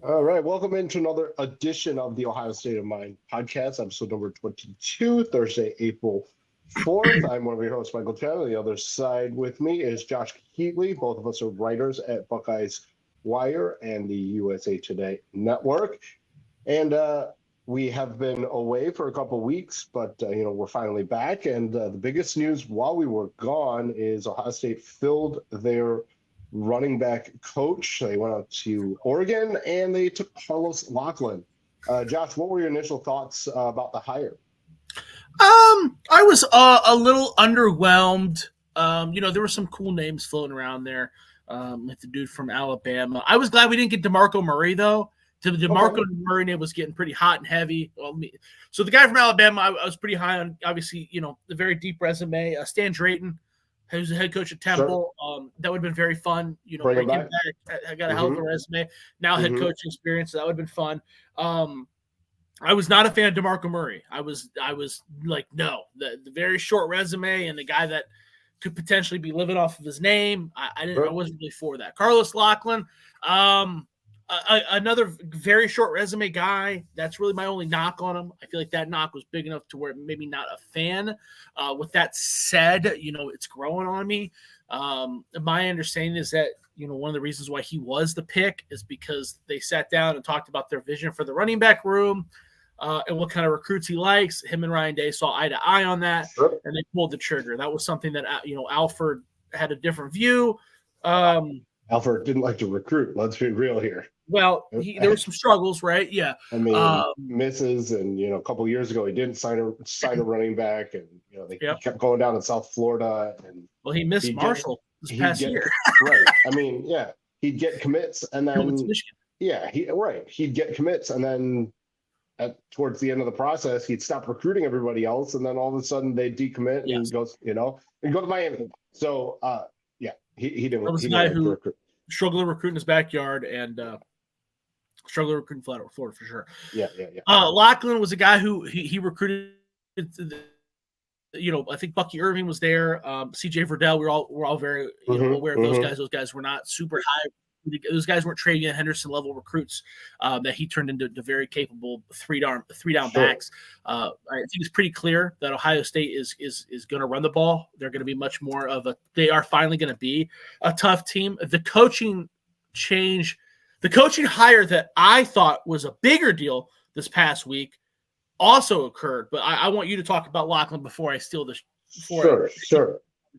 All right, welcome into another edition of the Ohio State of Mind podcast, episode number 22, Thursday, April 4th. I'm one of your hosts, Michael Chen. On the other side with me is Josh Heatley. Both of us are writers at Buckeyes Wire and the USA Today Network. And we have been away for a couple of weeks, but we're finally back. And the biggest news while we were gone is Ohio State filled their running back coach. They went out to Oregon and they took Carlos Locklyn. Josh, what were your initial thoughts about the hire? I was a little underwhelmed. There were some cool names floating around there. Like the dude from Alabama. I was glad we didn't get DeMarco Murray though. The DeMarco Murray name was getting pretty hot and heavy. So the guy from Alabama, I was pretty high on. Obviously, the very deep resume. Stan Drayton, who's the head coach at Temple. Sure. That would have been very fun. Bring him back. I got a hell of a resume. Now head coaching experience. So that would have been fun. I was not a fan of DeMarco Murray. I was like, no, the very short resume and the guy that could potentially be living off of his name. I wasn't really for that. Carlos Locklyn, another very short resume guy. That's really my only knock on him. I feel like that knock was big enough to where maybe not a fan. With that said, it's growing on me. My understanding is that, one of the reasons why he was the pick is because they sat down and talked about their vision for the running back room. And what kind of recruits he likes. Him and Ryan Day saw eye to eye on that, and they pulled the trigger. That was something that Alford had a different view. Alford didn't like to recruit. Let's be real here. Well, there were some struggles, right? Yeah, I mean, misses, and a couple of years ago he didn't sign a running back, and they kept going down in South Florida. And he missed Marshall this past year. Right. I mean, yeah, he'd get commits, and then he'd get commits, and then towards the end of the process, he'd stop recruiting everybody else, and then all of a sudden they decommit and goes, and go to Miami. So, he didn't. That was a guy who struggled to recruit in his backyard and struggled to recruit in Florida for sure. Yeah. Locklyn was a guy who he recruited. I think Bucky Irving was there. C.J. Verdell. We're all very aware of those guys. Those guys were not super high. Those guys weren't Travian Henderson level recruits that he turned into very capable three down backs. I think it's pretty clear that Ohio State is going to run the ball. They're going to be much more of they are finally going to be a tough team. The coaching hire that I thought was a bigger deal this past week also occurred. But I want you to talk about Locklyn before I steal this. Sure.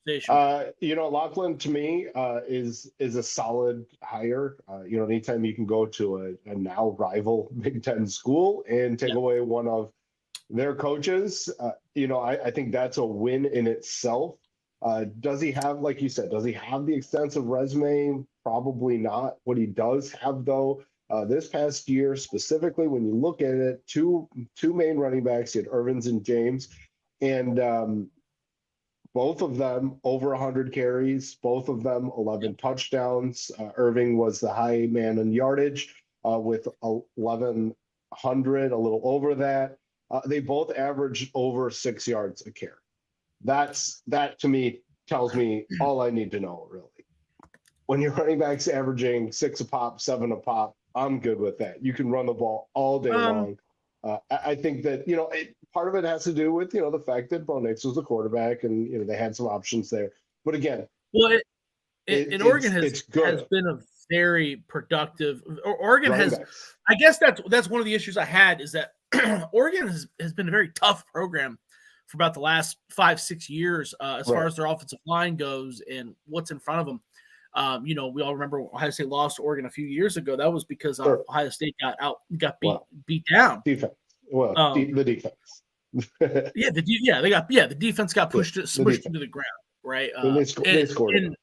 Locklyn to me is a solid hire. Anytime you can go to a now rival Big Ten school and take away one of their coaches, I think that's a win in itself. Does he have, like you said, the extensive resume? Probably not. What he does have, though, this past year specifically, when you look at it, two main running backs, you had Irvins and James, and both of them over 100 carries, both of them 11 touchdowns. Irving was the high man in yardage with 1,100, a little over that. They both averaged over 6 yards a carry. That to me tells me all I need to know, really. When your running back's averaging 6 a pop, 7 a pop, I'm good with that. You can run the ball all day long. I think that, part of it has to do with, the fact that Bo Nix was the quarterback and, they had some options there. But again, Oregon has been a very productive. Oregon has, I guess that's one of the issues I had is that Oregon has been a very tough program for about the last 5-6 years as far as their offensive line goes and what's in front of them. We all remember Ohio State lost to Oregon a few years ago. That was because Ohio State got beat down. Defense. Well, the defense. The defense got smushed into the ground, right? They scored.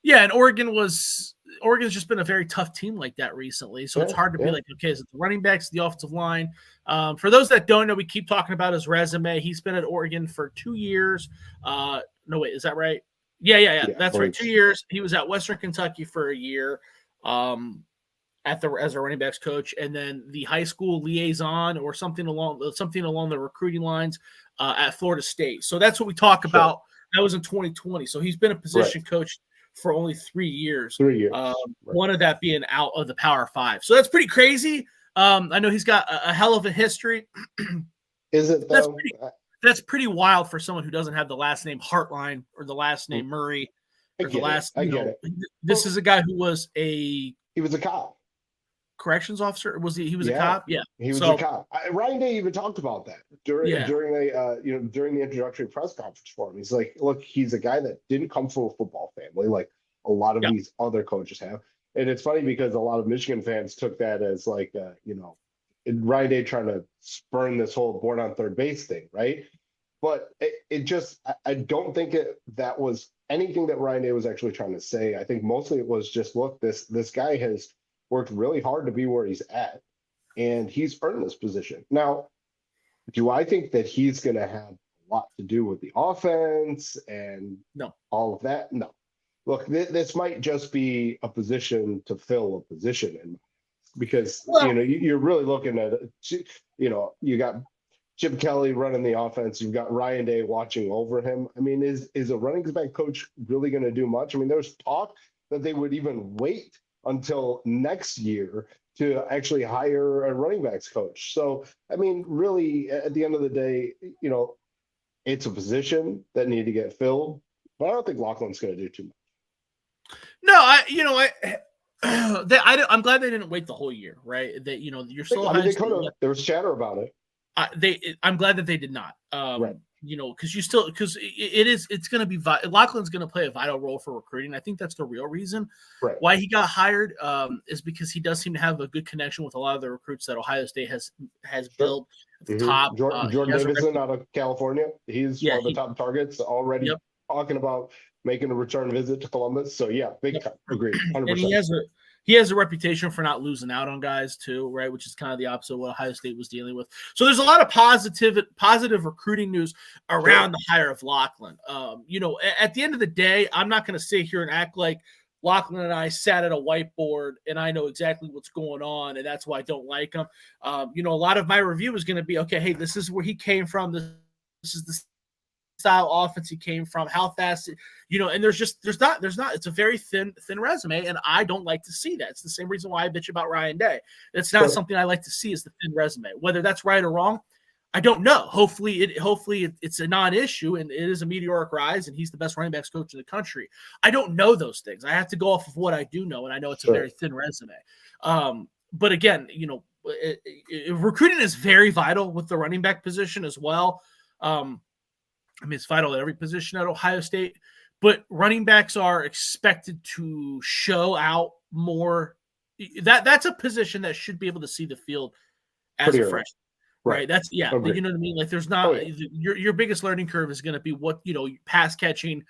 And Oregon's just been a very tough team like that recently. So it's hard to be like, okay, is it the running backs, the offensive line? For those that don't know, we keep talking about his resume. He's been at Oregon for 2 years. No, wait, is that right? Yeah. That's right. 2 years. He was at Western Kentucky for a year as a running backs coach, and then the high school liaison or something along the recruiting lines at Florida State. So that's what we talk about. That was in 2020. So he's been a position coach for only 3 years. 3 years. Right. One of that being out of the Power 5. So that's pretty crazy. I know he's got a hell of a history. Is it though? That's pretty wild for someone who doesn't have the last name Hartline or the last name Murray. Or the last, I get it. This is a guy who was he was a cop. Corrections officer. Was he was a cop? Yeah. He was a cop. Ryan Day even talked about that during during the introductory press conference for him. He's like, look, he's a guy that didn't come from a football family like a lot of these other coaches have. And it's funny because a lot of Michigan fans took that as like Ryan Day trying to spurn this whole born on third base thing, right? But it just, I don't think that was anything that Ryan Day was actually trying to say. I think mostly it was just, look, this guy has worked really hard to be where he's at, and he's earned this position. Now, do I think that he's going to have a lot to do with the offense and all of that? No. Look, this might just be a position to fill a position because you're really looking at you got Chip Kelly running the offense, you've got Ryan Day watching over him. I mean, is a running back coach really going to do much? I mean, there's talk that they would even wait until next year to actually hire a running backs coach. So, I mean, really, at the end of the day, it's a position that needed to get filled, but I don't think Locklyn's going to do too much. No, I'm glad they didn't wait the whole year, right? That you're still. I mean, they could have. There was chatter about it. I'm glad that they did not. Right. Because it's going to be Locklyn's going to play a vital role for recruiting. I think that's the real reason why he got hired. Is because he does seem to have a good connection with a lot of the recruits that Ohio State has built at the top. Jordan Davison out of California, he's one of the top targets already. Talking about making a return visit to Columbus. So big time. Agreed. 100%. And he has a reputation for not losing out on guys too, right? Which is kind of the opposite of what Ohio State was dealing with. So there's a lot of positive recruiting news around the hire of Locklyn. At the end of the day, I'm not going to sit here and act like Locklyn and I sat at a whiteboard and I know exactly what's going on, and that's why I don't like him. A lot of my review is going to be, okay, hey, this is where he came from. This is the style offense he came from, how fast, and there's not, it's a very thin resume, and I don't like to see that. It's the same reason why I bitch about Ryan Day. It's not something I like to see, is the thin resume. Whether that's right or wrong, I don't know. Hopefully it's a non-issue and it is a meteoric rise and he's the best running backs coach in the country. I don't know those things. I have to go off of what I do know, and I know it's a very thin resume. But again, recruiting is very vital with the running back position as well. It's vital at every position at Ohio State, but running backs are expected to show out more. That's a position that should be able to see the field as a freshman, right? That's you know what I mean? Like there's not your biggest learning curve is going to be what, pass catching,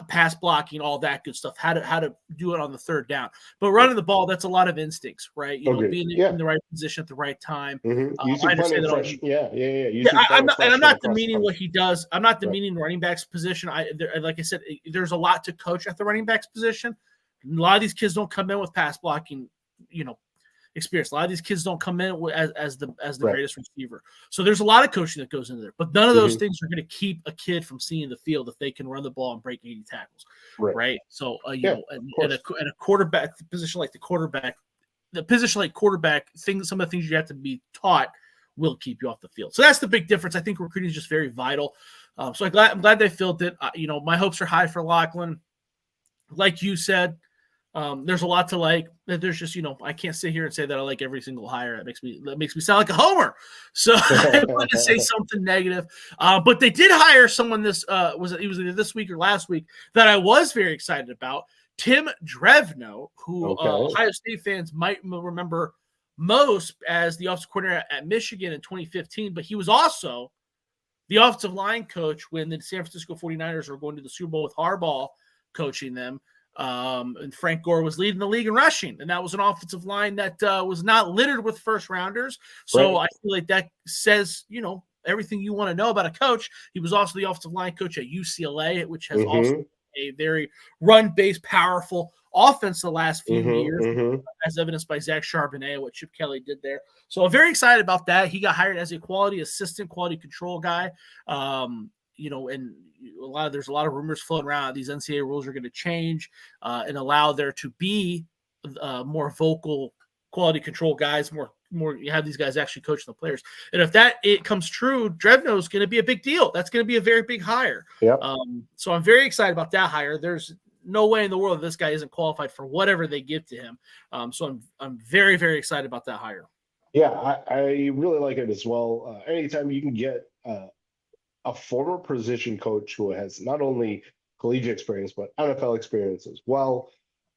pass blocking, all that good stuff, how to do it on the third down. But running the ball, that's a lot of instincts, right? Being in the right position at the right time. Mm-hmm. I understand that. I'm not demeaning what he does. I'm not demeaning the running backs position. Like I said, there's a lot to coach at the running backs position. A lot of these kids don't come in with pass blocking, experience. A lot of these kids don't come in as the greatest receiver. So there's a lot of coaching that goes into there. But none of those things are going to keep a kid from seeing the field if they can run the ball and break 80 tackles, right? So and a quarterback position like quarterback, some of the things you have to be taught will keep you off the field. So that's the big difference. I think recruiting is just very vital. So I'm glad they filled it. My hopes are high for Locklyn. Like you said, there's a lot to like. There's just, I can't sit here and say that I like every single hire. That makes me sound like a homer. So I want to say something negative. But they did hire someone it was either this week or last week that I was very excited about. Tim Drevno, who Ohio State fans might remember most as the offensive coordinator at Michigan in 2015, but he was also the offensive line coach when the San Francisco 49ers were going to the Super Bowl with Harbaugh coaching them. And Frank Gore was leading the league in rushing, and that was an offensive line that was not littered with first rounders. So I feel like that says, everything you want to know about a coach. He was also the offensive line coach at UCLA, which has also a very run-based, powerful offense the last few years, as evidenced by Zach Charbonnet, what Chip Kelly did there. So I'm very excited about that. He got hired as a quality assistant, quality control guy. and there's a lot of rumors floating around. These NCAA rules are going to change and allow there to be more vocal quality control guys, more you have these guys actually coaching the players. And if it comes true, Drevno is going to be a big deal. That's going to be a very big hire. Yep. So I'm very excited about that hire. There's no way in the world this guy isn't qualified for whatever they give to him. So I'm very, very excited about that hire. Yeah, I really like it as well. Anytime you can get a former position coach who has not only collegiate experience, but NFL experience as well,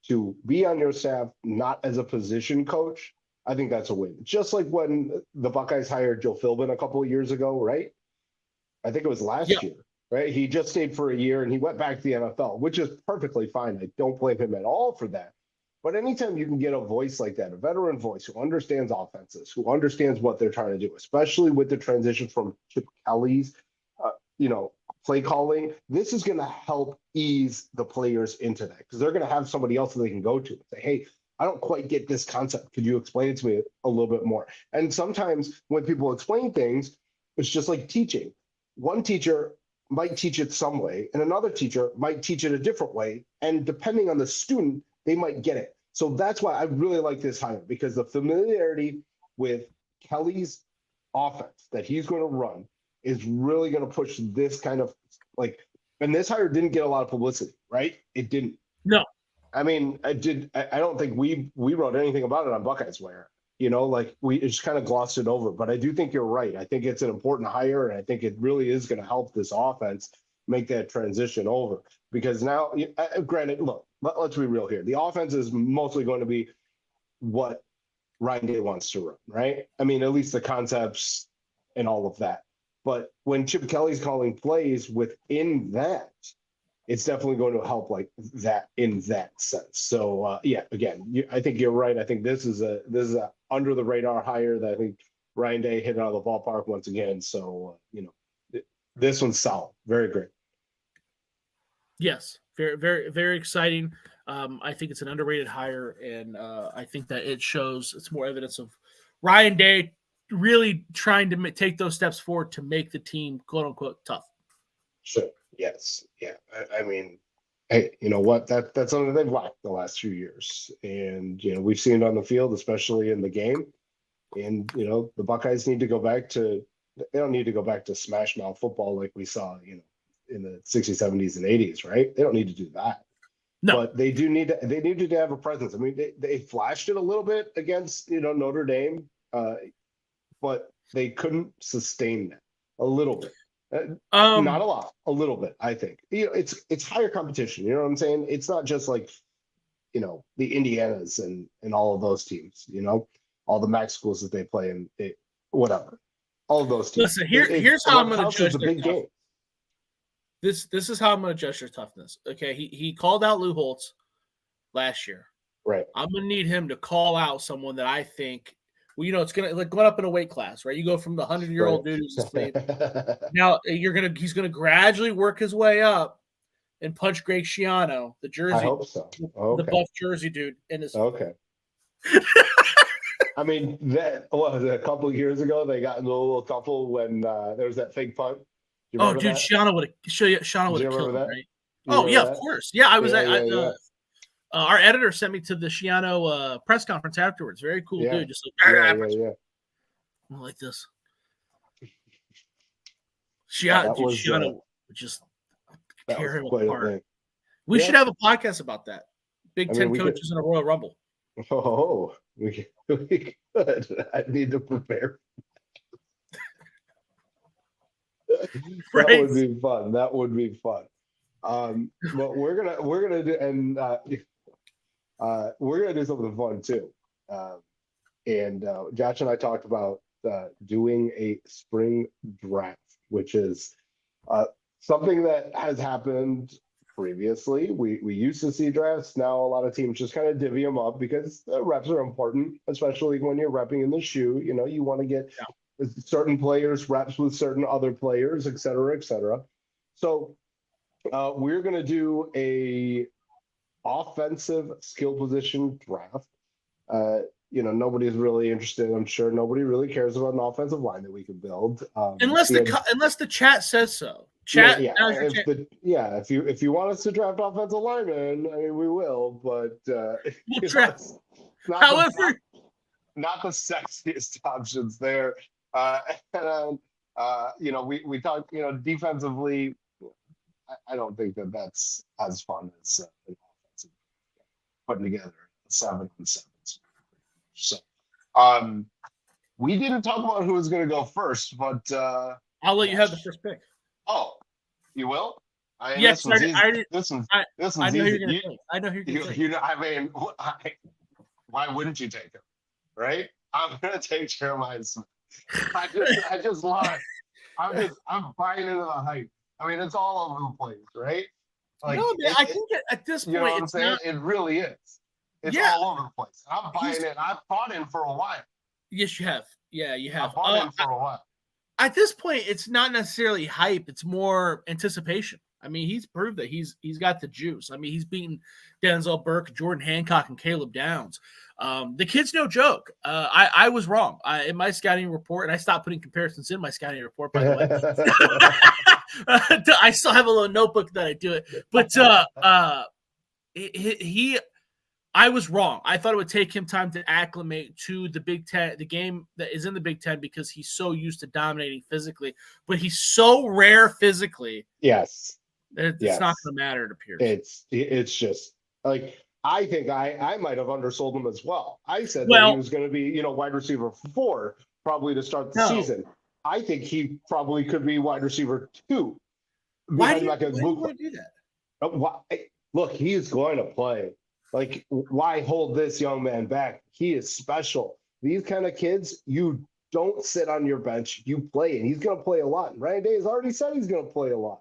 to be on your staff, not as a position coach, I think that's a win. Just like when the Buckeyes hired Joe Philbin a couple of years ago, right? I think it was last year, right? He just stayed for a year and he went back to the NFL, which is perfectly fine. I don't blame him at all for that. But anytime you can get a voice like that, a veteran voice who understands offenses, who understands what they're trying to do, especially with the transition from Chip Kelly's, play calling, this is going to help ease the players into that because they're going to have somebody else that they can go to and say, hey, I don't quite get this concept. Could you explain it to me a little bit more? And sometimes when people explain things, it's just like teaching. One teacher might teach it some way, and another teacher might teach it a different way. And depending on the student, they might get it. So that's why I really like this hire, because the familiarity with Kelly's offense that he's going to run is really going to push this kind of and this hire didn't get a lot of publicity, right? It didn't. No. I mean, I don't think we wrote anything about it on Buckeyes Wire. We just kind of glossed it over. But I do think you're right. I think it's an important hire, and I think it really is going to help this offense make that transition over. Because now, granted, look, let's be real here. The offense is mostly going to be what Ryan Day wants to run, right? I mean, at least the concepts and all of that. But when Chip Kelly's calling plays within that, it's definitely going to help like that in that sense. So again, I think you're right. I think this is a under the radar hire that I think Ryan Day hit out of the ballpark once again. So this one's solid, very great. Yes, very, very, very exciting. I think it's an underrated hire, and I think that it shows it's more evidence of Ryan Day really trying to take those steps forward to make the team quote unquote tough. Sure. Yes. Yeah. I mean, hey, you know what? That's something they've lacked the last few years, and we've seen it on the field, especially in the game. And the Buckeyes need to go back to. They don't need to go back to smash mouth football like we saw, in the 60s, 70s, and 80s, right? They don't need to do that. No. But they do need to. They needed to have a presence. I mean, they flashed it a little bit against Notre Dame, but they couldn't sustain that a little bit. Not a lot, a little bit, I think. It's higher competition. You know what I'm saying? It's not just like, the Indianas and all of those teams, all the MAC schools that they play in, whatever. All of those teams. Listen, here's how I'm going to judge their toughness. This is how I'm going to judge their toughness. Okay, he called out Lou Holtz last year. Right. I'm going to need him to call out someone that I think. Well, it's gonna like going up in a weight class, right? You go from the 100-year-old dude who's asleep. Now he's gonna gradually work his way up and punch Greg Schiano, the jersey. I hope so. Okay. The buff jersey dude in his. Okay. I mean, that was a couple of years ago. They got in a little couple when there was that fake punt. Oh, dude, Schiano would have killed him, right? Oh yeah, of course. Yeah, I was. Our editor sent me to the Schiano press conference afterwards. Very cool dude. Just like this. Schiano would just tear him apart. We should have a podcast about that. Big Ten coaches in a Royal Rumble. Oh, we could. I need to prepare. Right. That would be fun. But we're gonna do, and we're gonna do something fun too. And Josh and I talked about doing a spring draft, which is something that has happened previously. We used to see drafts. Now a lot of teams just kind of divvy them up because reps are important, especially when you're repping in the shoe. You want to get certain players reps with certain other players, et cetera, et cetera. So we're going to do a offensive skill position draft. Nobody's really interested. I'm sure nobody really cares about an offensive line that we can build. Unless the chat says so. Chat. If you want us to draft offensive linemen, I mean, we will, but We'll draft. not However, not the sexiest options there. We talked, defensively. I don't think that's as fun as an offensive putting together a 7-on-7. So, we didn't talk about who was going to go first, but I'll let you have the first pick. Oh, you will? Yes, this one's easy. This one's I know easy. Who you're gonna I know who you're going to I mean, why wouldn't you take him, right? I'm going to take Jeremiah Smith. I just love it. I'm buying into the hype. I mean, it's all over the place, right? Like, no, man, I think at this point, you know what I'm saying? It really is. It's all over the place. I'm buying it. I've bought in for a while. Yes, you have. Yeah, you have. I've bought in for a while. At this point, it's not necessarily hype. It's more anticipation. I mean, he's proved that he's got the juice. I mean, he's beaten Denzel Burke, Jordan Hancock, and Caleb Downs. The kid's no joke. I was wrong in my scouting report, and I stopped putting comparisons in my scouting report, by the way. I still have a little notebook that I do it. But I was wrong. I thought it would take him time to acclimate to the Big Ten, the game that is in the Big Ten, because he's so used to dominating physically. But he's so rare physically. Yes. It's not going to matter, it appears. It's just like, I think I might have undersold him as well. I said that he was going to be, wide receiver 4 probably to start the season. I think he probably could be wide receiver 2. Why do you want to do that? Look, he's going to play. Like, why hold this young man back? He is special. These kind of kids, you don't sit on your bench. You play, and he's going to play a lot. And Ryan Day has already said he's going to play a lot.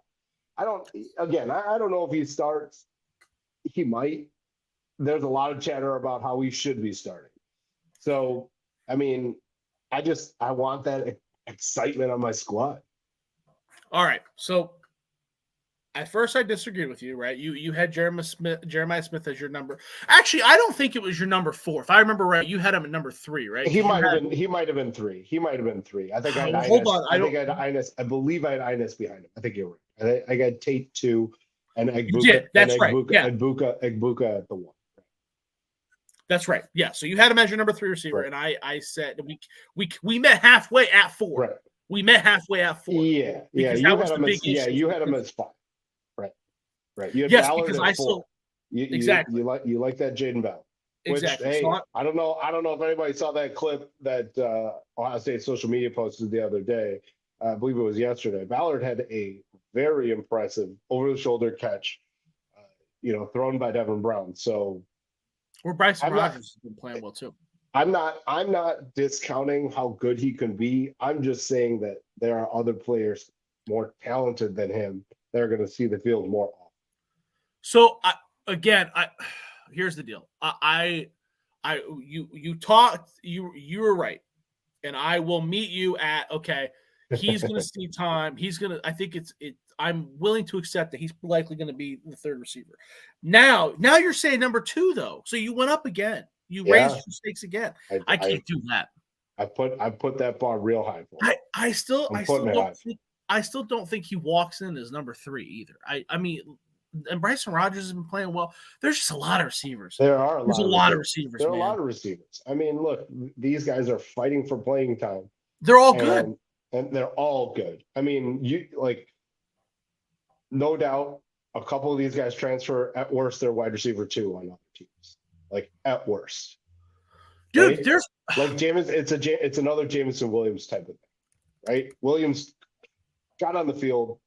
I don't know if he starts. He might. There's a lot of chatter about how he should be starting. So, I mean, I want that excitement on my squad. All right. So, at first I disagreed with you, right? You had Jeremiah Smith as your number. Actually, I don't think it was your number 4. If I remember right, you had him at number 3, right? He might have been 3. I think I had hold on. I believe I had Inez behind him. I think you're right. I got Tate 2 and Egbuka. Yeah, that's right. Egbuka at the 1. That's right. Yeah. So you had him as your number 3 receiver, right. And I said we met halfway at 4. Right. We met halfway at 4. Yeah. Yeah. You had him as 5. Right. You had Ballard because at 4. Exactly. You like that Jaden Ballard. Exactly. Hey, I don't know if anybody saw that clip that Ohio State social media posted the other day. I believe it was yesterday. Ballard had a very impressive over-the-shoulder catch, thrown by Devin Brown. So, or Bryson Rogers has been playing well too. I'm not discounting how good he can be. I'm just saying that there are other players more talented than him that are going to see the field more often. So here's the deal. You talked. You were right, and I will meet you at He's going to see time. I think I'm willing to accept that he's likely going to be the 3rd receiver. Now you're saying number 2 though, so you went up again. You raised your stakes again. I can't do that. I put that bar real high for him. I still don't think he walks in as number 3 either. I mean, and Bryson Rogers has been playing well. There's just a lot of receivers. There's a lot of receivers. There are a lot of receivers. I mean, look, these guys are fighting for playing time. They're all good. And they're all good. I mean, no doubt a couple of these guys transfer. At worst, they're wide receiver 2 on other teams. Like, at worst. Dude, right? There's like James, it's another Jameson Williams type of thing. Right? Williams got on the field,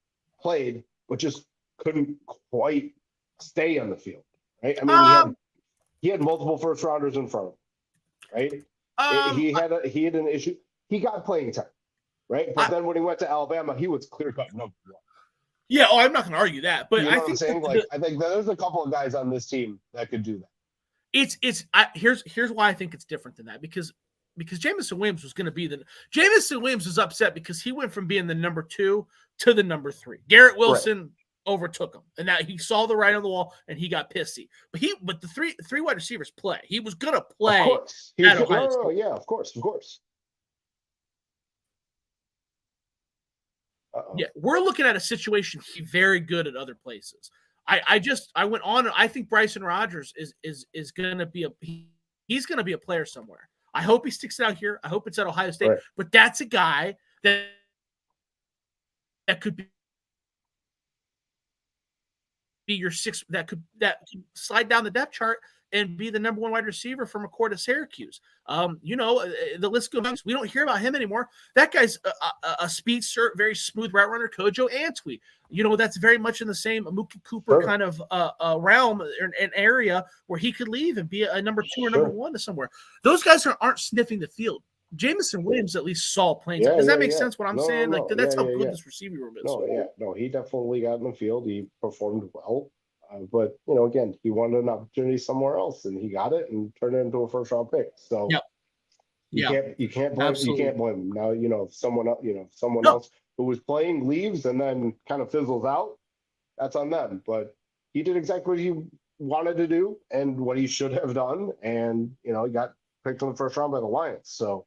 played, but just couldn't quite stay on the field. Right? I mean, he had multiple first rounders in front of him. Right? He had an issue. He got playing time. Right? But then when he went to Alabama, he was clear-cut number 1. Yeah, I'm not going to argue that. But I think I think there's a couple of guys on this team that could do that. Here's why I think it's different than that, because Jameson Williams was going to be Jameson Williams was upset because he went from being the number 2 to the number 3. Garrett Wilson overtook him, and that he saw the writing on the wall and he got pissy. But the three wide receivers play. He was going to play. Of course. Yeah, of course. Yeah, we're looking at a situation he's very good at other places. I went on. I think Bryson Rogers is going to be he's going to be a player somewhere. I hope he sticks it out here. I hope it's at Ohio State. Right. But that's a guy that could be your sixth, that could slide down the depth chart and be the number one wide receiver from a core to Syracuse. The list goes. We don't hear about him anymore. That guy's a speedster, very smooth route runner. Kojo Antwi. That's very much in the same Mookie Cooper kind of realm and area where he could leave and be a number 2 or number 1 to somewhere. Those guys aren't sniffing the field. Jamison Williams at least saw playing time. Does that make sense what I'm saying? No. Like, that's how good this receiving room is. No, he definitely got in the field. He performed well. But, again, he wanted an opportunity somewhere else, and he got it and turned it into a first-round pick. So you can't blame him. Now, someone else who was playing leaves and then kind of fizzles out, that's on them. But he did exactly what he wanted to do and what he should have done, and, he got picked in the first round by the Lions. So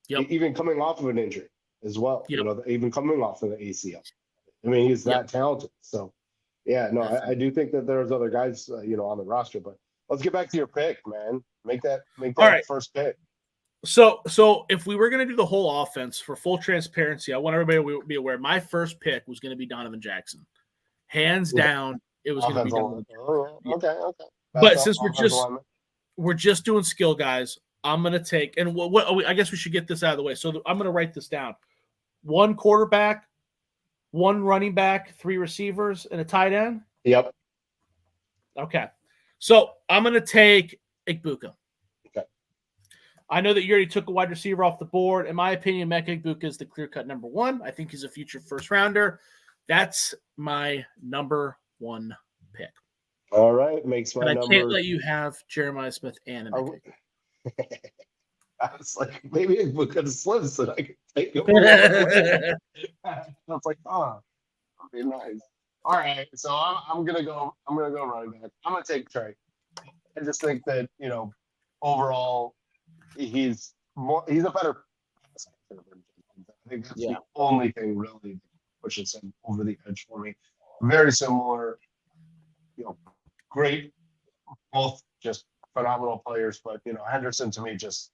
even coming off of an injury as well, even coming off of the ACL. I mean, he's that talented. So, I do think that there's other guys, on the roster. But let's get back to your pick, man. Make that first pick. So if we were going to do the whole offense, for full transparency, I want everybody to be aware my first pick was going to be Donovan Jackson. Hands down, it was going to be Donovan Jackson. Okay. But since we're just doing skill guys, I'm going to take – and I guess we should get this out of the way. So I'm going to write this down. 1 quarterback, 1 running back, 3 receivers, and a tight end? Yep. Okay. So I'm going to take Igbuka. Okay. I know that you already took a wide receiver off the board. In my opinion, Mecca Igbuka is the clear-cut number 1. I think he's a future first-rounder. That's my number 1 pick. All right. Makes my number. I can't let you have Jeremiah Smith and Emeka. I was like, maybe Igbuka could have slipped so I could take him. I was like, that'd be nice. All right, so I'm gonna go running back. I'm gonna take Trey. I just think that overall he's a better passer. I think that's the only thing really that pushes him over the edge for me. Very similar, great, both just phenomenal players, but Henderson to me just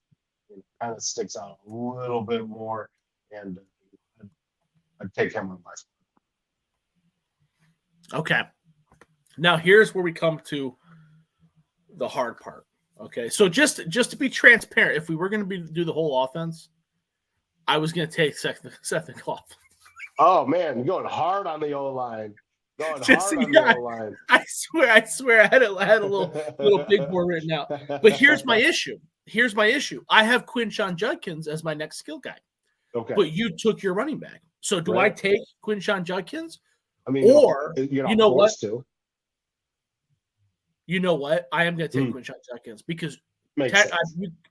kind of sticks out a little bit more, and I'd take him on my side. Okay. Now here's where we come to the hard part. Okay. So just to be transparent, if we were going to do the whole offense, I was going to take Seth McLaughlin. Oh man, you're going hard on the O-line. The O-line. I swear I had a little big board written out. But here's my issue. I have Quinshon Judkins as my next skill guy. Okay. But you took your running back. So do I take Quinshon Judkins? I mean, or you're not you know what? To. You know what? I am going to take Quinshon Judkins because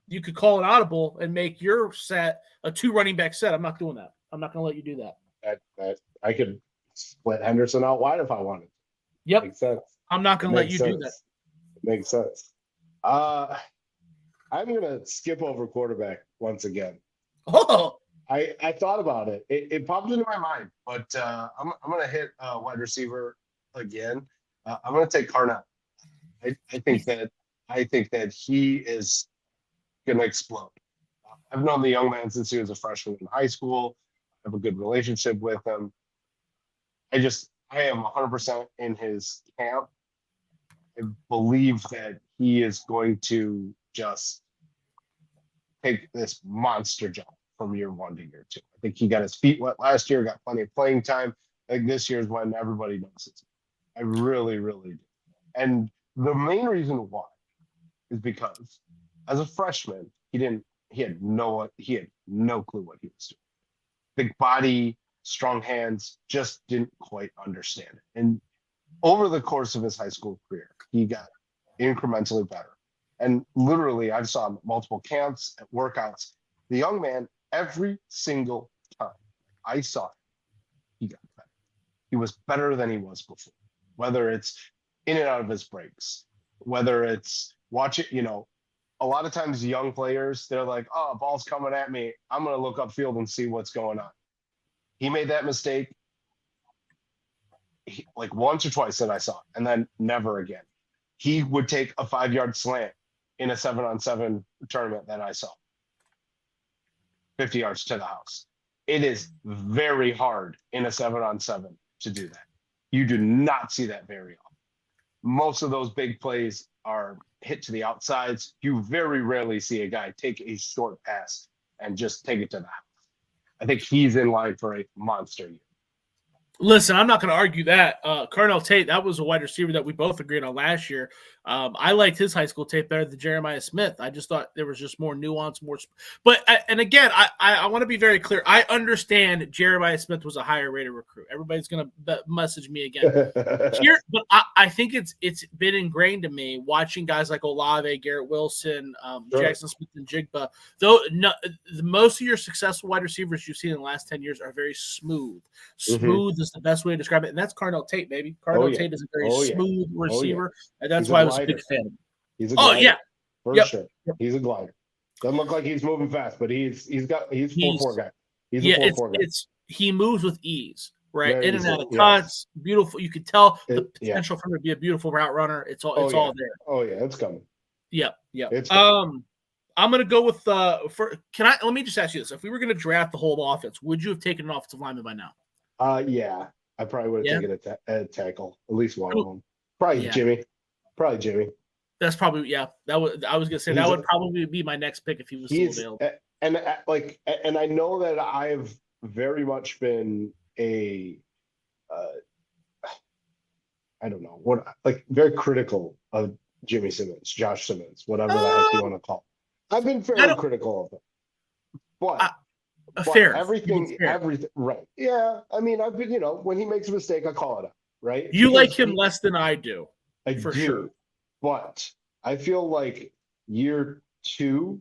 you could call an audible and make your set a 2 running back set. I'm not doing that. I'm not going to let you do that. I could split Henderson out wide if I wanted. Yep. Makes sense. I'm not going to let you do that. Makes sense. I'm going to skip over quarterback once again. Oh. I thought about it. It popped into my mind, but I'm going to hit wide receiver again. I'm going to take Carnell. I think that he is going to explode. I've known the young man since he was a freshman in high school. I have a good relationship with him. I am 100% in his camp. I believe that he is going to just take this monster jump from year 1 to year 2. I think he got his feet wet last year, got plenty of playing time. I think this year is when everybody knows it. I really, really do. And the main reason why is because as a freshman, he had no clue what he was doing. Big body, strong hands, just didn't quite understand it. And over the course of his high school career, he got incrementally better. And literally, I've saw him at multiple camps, at workouts. The young man, every single time I saw him, he got better. He was better than he was before, whether it's in and out of his breaks, whether it's watching, a lot of times young players, they're like, oh, ball's coming at me. I'm going to look upfield and see what's going on. He made that mistake like once or twice that I saw, and then never again. He would take a 5-yard slant in a 7-on-7 tournament that I saw. 50 yards to the house. It is very hard in a 7-on-7 to do that. You do not see that very often. Most of those big plays are hit to the outsides. You very rarely see a guy take a short pass and just take it to the house. I think he's in line for a monster year. Listen, I'm not going to argue that. Carnell Tate, that was a wide receiver that we both agreed on last year. I liked his high school tape better than Jeremiah Smith. I just thought there was just more nuance, But and again, I want to be very clear. I understand Jeremiah Smith was a higher rated recruit. Everybody's going to message me again. But I think it's been ingrained to me watching guys like Olave, Garrett Wilson, Jackson Smith, and Jigba. Though most of your successful wide receivers you've seen in the last 10 years are very smooth. Smooth is the best way to describe it, and that's Carnell Tate, baby. Carnell Tate is a very smooth receiver, and that's why I was a big fan of him. He's a glider, for sure. He's a glider. Doesn't look like he's moving fast, but he's 4-4 guy. He's a 4-4 guy. He moves with ease, right? In and out of cuts, beautiful. You could tell the potential for him to be a beautiful route runner. It's all there. Oh yeah, it's coming. Yep. I'm gonna go with let me just ask you this: if we were gonna draft the whole offense, would you have taken an offensive lineman by now? Yeah, I probably would have taken a tackle, at least one of them. Probably Jimmy. That's probably I was gonna say that would probably be my next pick if he was still available. And I know that I've very much been a I don't know what very critical of Jimmy Simmons, Josh Simmons, whatever the heck you want to call it. I've been fairly critical of him, but. Fair. Everything, right. Yeah. I mean, I've been, when he makes a mistake, I call it out, right? You like him less than I do. I do. Sure. But I feel like year 2,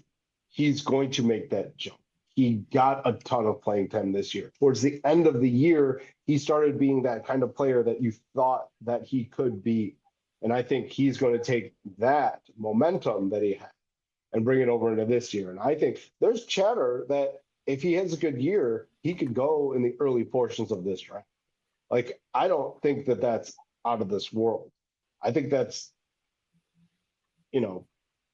he's going to make that jump. He got a ton of playing time this year. Towards the end of the year, he started being that kind of player that you thought that he could be. And I think he's going to take that momentum that he had and bring it over into this year. And I think there's chatter that if he has a good year, he could go in the early portions of this draft. Like, I don't think that that's out of this world. I think that's,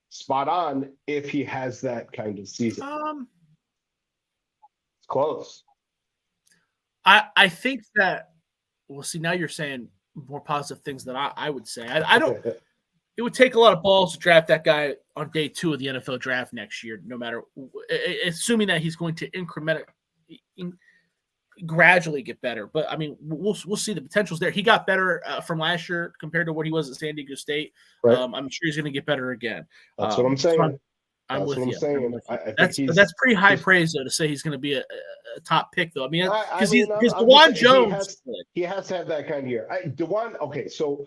spot on if he has that kind of season. It's close. I think that, well, see, now you're saying more positive things than I would say. I don't. It would take a lot of balls to draft that guy on day 2 of the NFL draft next year, no matter, assuming that he's going to gradually get better. But I mean, we'll see the potential's there. He got better from last year compared to what he was at San Diego State. Right. I'm sure he's going to get better again. That's what I'm saying. So I'm with you. That's pretty high praise though to say he's going to be a top pick though. I mean, because DeJuan Jones, he has to have that kind of year. DeJuan. Okay, so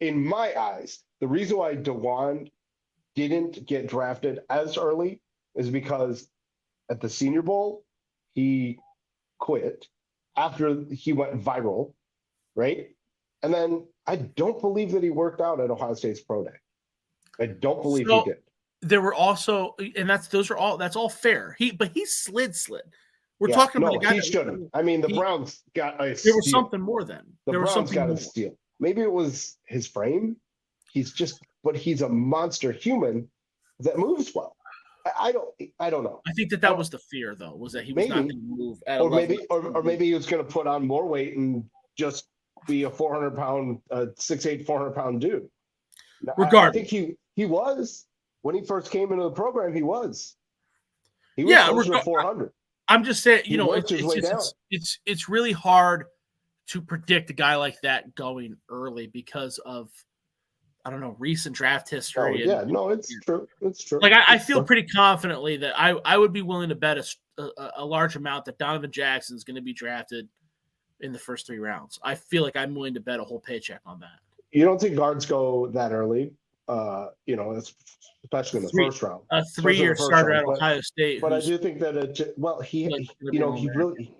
in my eyes, the reason why DeJuan didn't get drafted as early is because at the Senior Bowl, he quit after he went viral, right? And then I don't believe that he worked out at Ohio State's Pro Day. I don't believe he did. There were also, and that's all fair. But he slid. We're talking about a guy he shouldn't. I mean, the Browns got a steal. There was something more then. The Browns got a steal. Maybe it was his frame. But he's a monster human that moves well. I don't know. I think that was the fear, though, was that he was not going to move at or maybe he was going to put on more weight and just be a 400-pound, 6'8", 400-pound dude. Regardless, I think he was when he first came into the program. He was closer to 400. I'm just saying, it's really hard to predict a guy like that going early because of, I don't know, recent draft history. It's true. It's true. Like I feel pretty confidently that I would be willing to bet a large amount that Donovan Jackson is going to be drafted in the first 3 rounds. I feel like I'm willing to bet a whole paycheck on that. You don't think guards go that early? Especially in the first round. A 3-year starter at Ohio State. But I do think that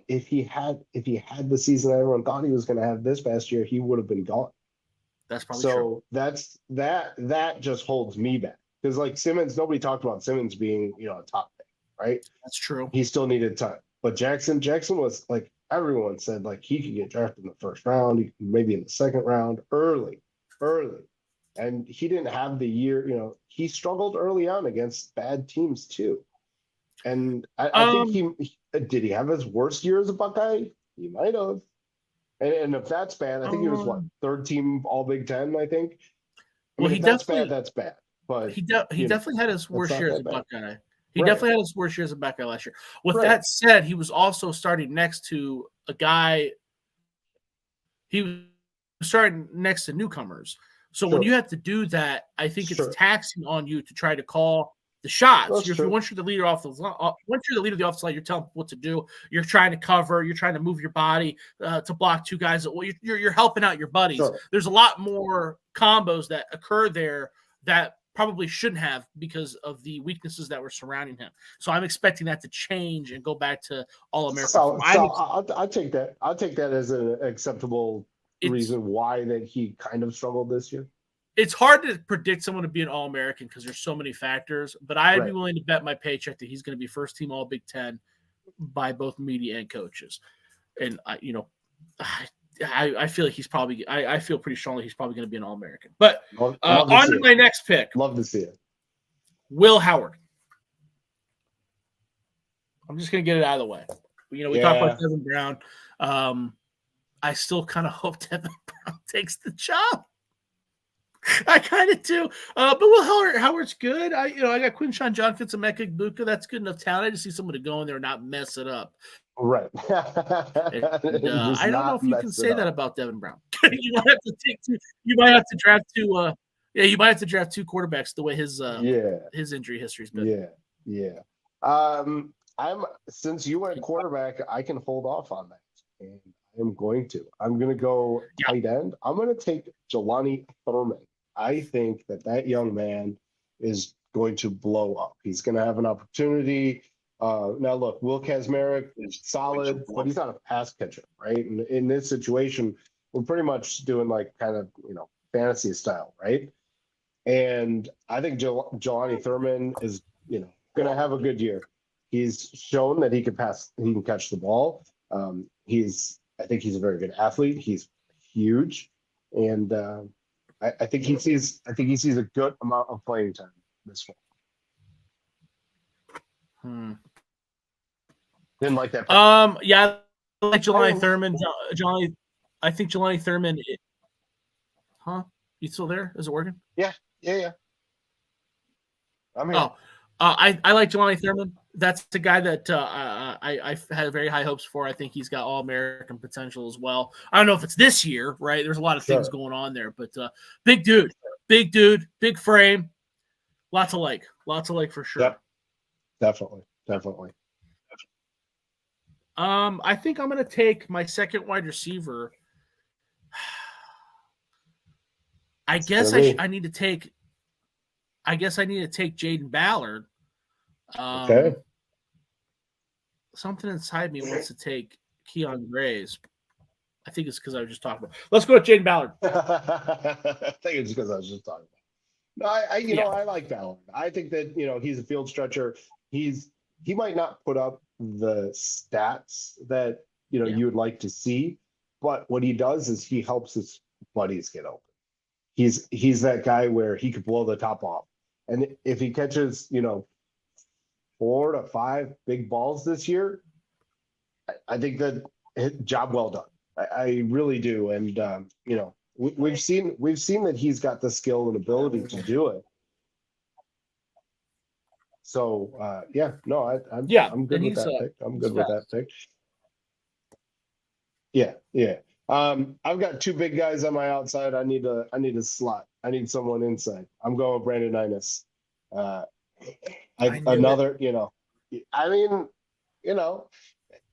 if he had the season that everyone thought he was going to have this past year, he would have been gone. That's probably true. That just holds me back because like Simmons, nobody talked about Simmons being a top pick, right? That's true. He still needed time. But Jackson was like everyone said, like he could get drafted in the first round, maybe in the second round, early. And he didn't have the year, he struggled early on against bad teams too. And I think did he have his worst year as a Buckeye? He might have. And if that's bad, I think he was what, third team All Big Ten, I think. I mean, if that's bad, that's bad. But he definitely had his worst year as a Buckeye. He Right. definitely had his worst year as a Buckeye last year. With Right. that said, he was also starting next to a guy. He was starting next to newcomers. So when you have to do that, I think it's taxing on you to try to call the shots. Once you're the leader of the offensive line, you're telling people what to do. You're trying to cover. You're trying to move your body to block two guys. Well, you're helping out your buddies. Sure. There's a lot more combos that occur there that probably shouldn't have because of the weaknesses that were surrounding him. So I'm expecting that to change and go back to All-American. So I'll take that. I'll take that as an acceptable reason why that he kind of struggled this year. It's hard to predict someone to be an All-American because there's so many factors, but I'd be willing to bet my paycheck that he's going to be first team All Big Ten by both media and coaches. And I feel like he's probably. I feel pretty strongly he's probably going to be an All-American. But on to my next pick. Love to see it. Will Howard. I'm just going to get it out of the way. We talked about Devin Brown. I still kind of hope Devin Brown takes the job. I kind of do. But Will Howard's good. I got Quinshawn John Fitzemeka Buka. That's good enough talent. I just see someone to go in there and not mess it up. Right. I don't know if you can say that about Devin Brown. You might have to take two. You might have to draft two. You might have to draft two quarterbacks the way his injury history's been. Yeah. Since you went quarterback, I can hold off on that, and I'm going to. I'm going to go tight end. I'm going to take Jelani Thurman. I think that young man is going to blow up. He's going to have an opportunity. Now, look, Will Kazmarek is solid, but he's not a pass catcher, right? And in this situation, we're pretty much doing like kind of, fantasy style, right? And I think Jelani Thurman is, going to have a good year. He's shown that he can catch the ball. I think he's a very good athlete. He's huge. And I think he sees a good amount of playing time this fall. Didn't like that. Yeah, I like Jelani Thurman. I think Jelani Thurman. You still there? Is it working? Yeah. I'm here. I like Jelani Thurman. That's the guy that I had very high hopes for. I think he's got All-American potential as well. I don't know if it's this year, right? There's a lot of things going on there, but big dude, big frame, lots of like for sure. Yep. Definitely. I think I'm going to take my second wide receiver. I guess I need to take Jaden Ballard. Okay. Something inside me wants to take Keon Grays. I think it's because I was just talking about. Let's go with Jaden Ballard. I think it's because I was just talking about. No, I like Ballard. I think that he's a field stretcher. He might not put up the stats that you would like to see, but what he does is he helps his buddies get open. He's that guy where he could blow the top off, and if he catches 4 to 5 big balls this year, I think that job well done. I really do, and we've seen that he's got the skill and ability to do it. So I'm good with that pick. I'm good with that pick. Yeah. I've got 2 big guys on my outside. I need a slot. I need someone inside. I'm going with Brandon Inus.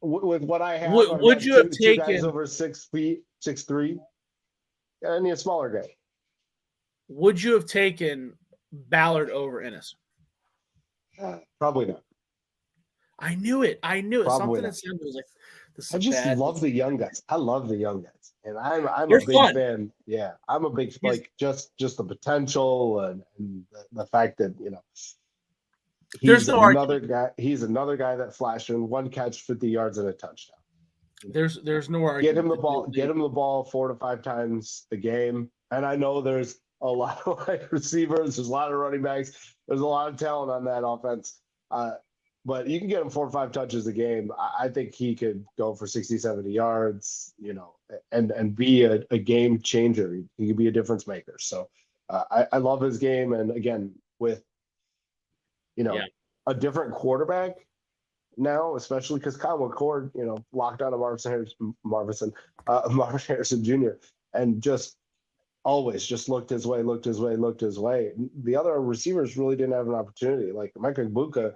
With what I have, would you have taken guys over 6 feet, 6'3"? I need a smaller guy. Would you have taken Ballard over Innis? Probably not. I knew it. Probably something not. that sounded was like this. I just love the young guys. I love the young guys, and I'm a big fan. Yeah, I'm a big just the potential and the fact that There's no another guy. He's another guy that flashed in 1 catch, 50 yards, and a touchdown. There's no argument. Get him the ball. Get him the ball 4 to 5 times a game. And I know there's a lot of wide receivers. There's a lot of running backs. There's a lot of talent on that offense. But you can get him 4 or 5 touches a game. I think he could go for 60, 70 yards, and be a game changer. He could be a difference maker. So I love his game. And again, with, a different quarterback now, especially because Kyle McCord, locked down to Marvin Harrison Jr. and just always just looked his way. The other receivers really didn't have an opportunity. Like Micah Buka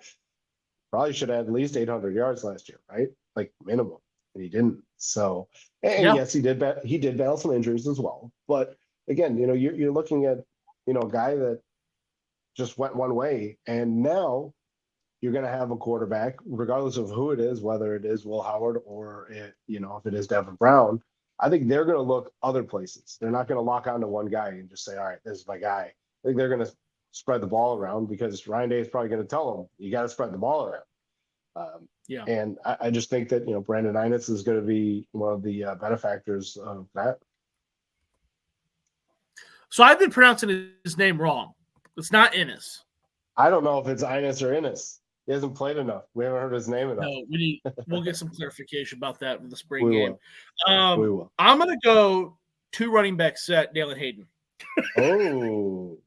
probably should have had at least 800 yards last year, right? Like minimum, and he didn't. So, and yes, he did battle some injuries as well. But again, you're looking at, a guy that just went one way, and now you're going to have a quarterback, regardless of who it is, whether it is Will Howard or if it is Devin Brown. I think they're going to look other places. They're not going to lock onto one guy and just say, all right, this is my guy. I think they're going to spread the ball around, because Ryan Day is probably going to tell them, you got to spread the ball around. And I just think that, Brandon Innes is going to be one of the benefactors of that. So I've been pronouncing his name wrong. It's not Innes. I don't know if it's Innes or Innes. He hasn't played enough. We haven't heard his name enough. No, we'll get some clarification about that in the spring game. We will. I'm going to go 2 running back set, Dalen Hayden. Oh.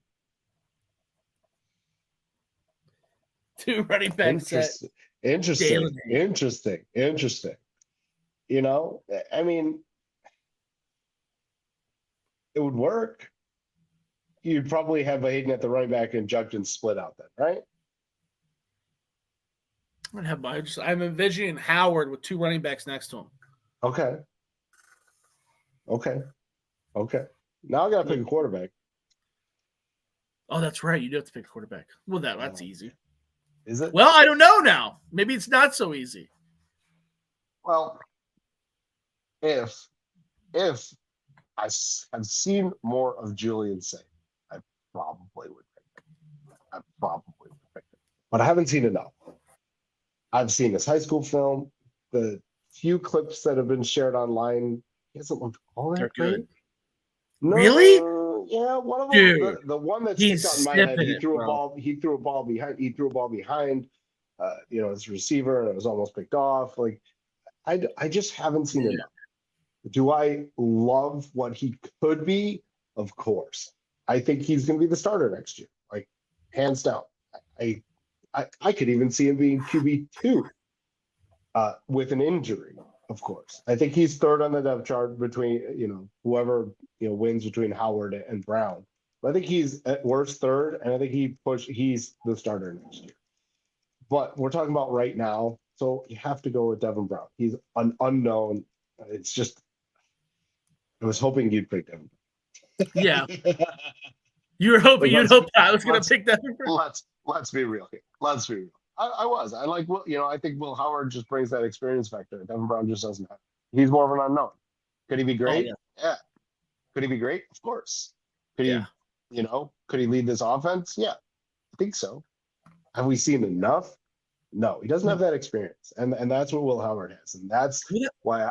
2 running back set. Interesting. I mean, it would work. You'd probably have Hayden at the running back and Judkins split out then, right? I'm envisioning Howard with 2 running backs next to him. Okay. Now I got to pick a quarterback. Oh, that's right. You do have to pick a quarterback. Well, that's easy. Is it? Well, I don't know now. Maybe it's not so easy. Well, if I have seen more of Julian Saint, I probably would pick him. But I haven't seen enough. I've seen his high school film, the few clips that have been shared online. He hasn't looked all that great. No, really? Yeah, one of them. Dude, the one that sticks out in my head. He threw a ball behind. His receiver, and it was almost picked off. Like, I just haven't seen enough. Do I love what he could be? Of course. I think he's going to be the starter next year, like hands down. I could even see him being QB2 with an injury, of course. I think he's third on the depth chart between, whoever, wins between Howard and Brown. But I think he's at worst third, and I think he's the starter next year. But we're talking about right now, so you have to go with Devin Brown. He's an unknown. It's just, I was hoping you'd pick Devin Brown. Yeah. You were hoping I was going to pick Devin Brown. Let's be real here. I was. I like I think Will Howard just brings that experience factor. Devin Brown just doesn't have it. He's more of an unknown. Could he be great? Oh, yeah. Could he be great? Of course. Could he, could he lead this offense? Yeah, I think so. Have we seen enough? No, he doesn't have that experience. And that's what Will Howard has. And that's why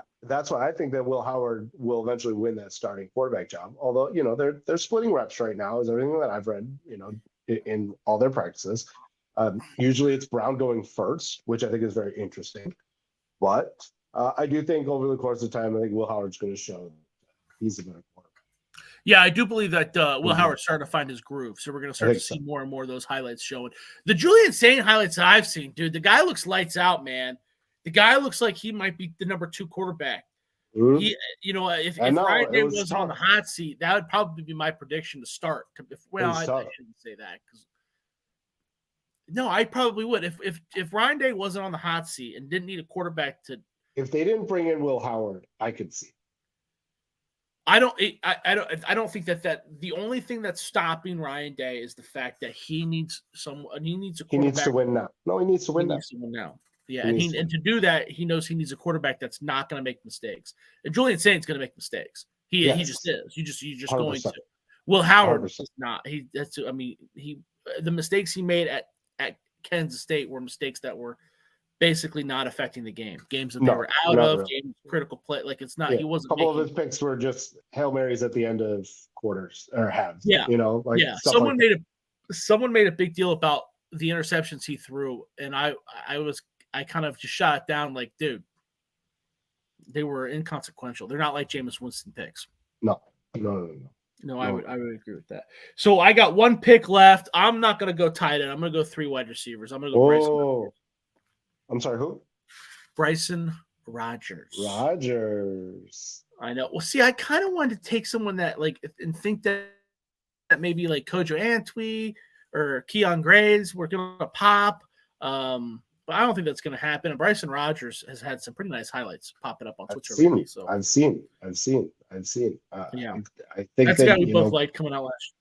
I think that Will Howard will eventually win that starting quarterback job. Although, they're splitting reps right now, is everything that I've read, in all their practices. Usually it's Brown going first, which I think is very interesting. But I do think over the course of time, I think Will Howard's going to show he's a better quarterback. Yeah, I do believe that Will Howard's starting to find his groove. So we're going to start to see more and more of those highlights showing. The Julian Saint highlights that I've seen, dude, the guy looks lights out, man. The guy looks like he might be the number 2 quarterback. Mm-hmm. He, if Ryan Day wasn't on the hot seat, that would probably be my prediction to start. I shouldn't say that because no, I probably would. If Ryan Day wasn't on the hot seat and didn't need a quarterback to, if they didn't bring in Will Howard, I could see. I don't think that the only thing that's stopping Ryan Day is the fact that he needs a quarterback. He needs to win now. No, he needs to win now. Yeah, and to do that, he knows he needs a quarterback that's not going to make mistakes. And Julian Saint's going to make mistakes. He just is. You just 100%. Going to. Will Howard 100%. Is not. The mistakes he made at Kansas State were mistakes that were basically not affecting the game. Games that they were out of, really. Games, critical play. Like it's not, he wasn't. A couple of his picks were just Hail Marys at the end of quarters or halves. Yeah. Someone made a big deal about the interceptions he threw. And I kind of just shot it down like, dude, they were inconsequential. They're not like Jameis Winston picks. No, I would agree with that. So I got one pick left. I'm not going to go tight end. I'm going to go 3 wide receivers. I'm going to go Bryson. I'm sorry, who? Bryson Rodgers. I know. Well, see, I kind of wanted to take someone that and think that maybe like Kojo Antwi or Keon Graves were going to pop. But I don't think that's going to happen. And Bryson Rodgers has had some pretty nice highlights popping up on Twitter lately. So I've seen. Yeah, I think that's the guy we both liked coming out last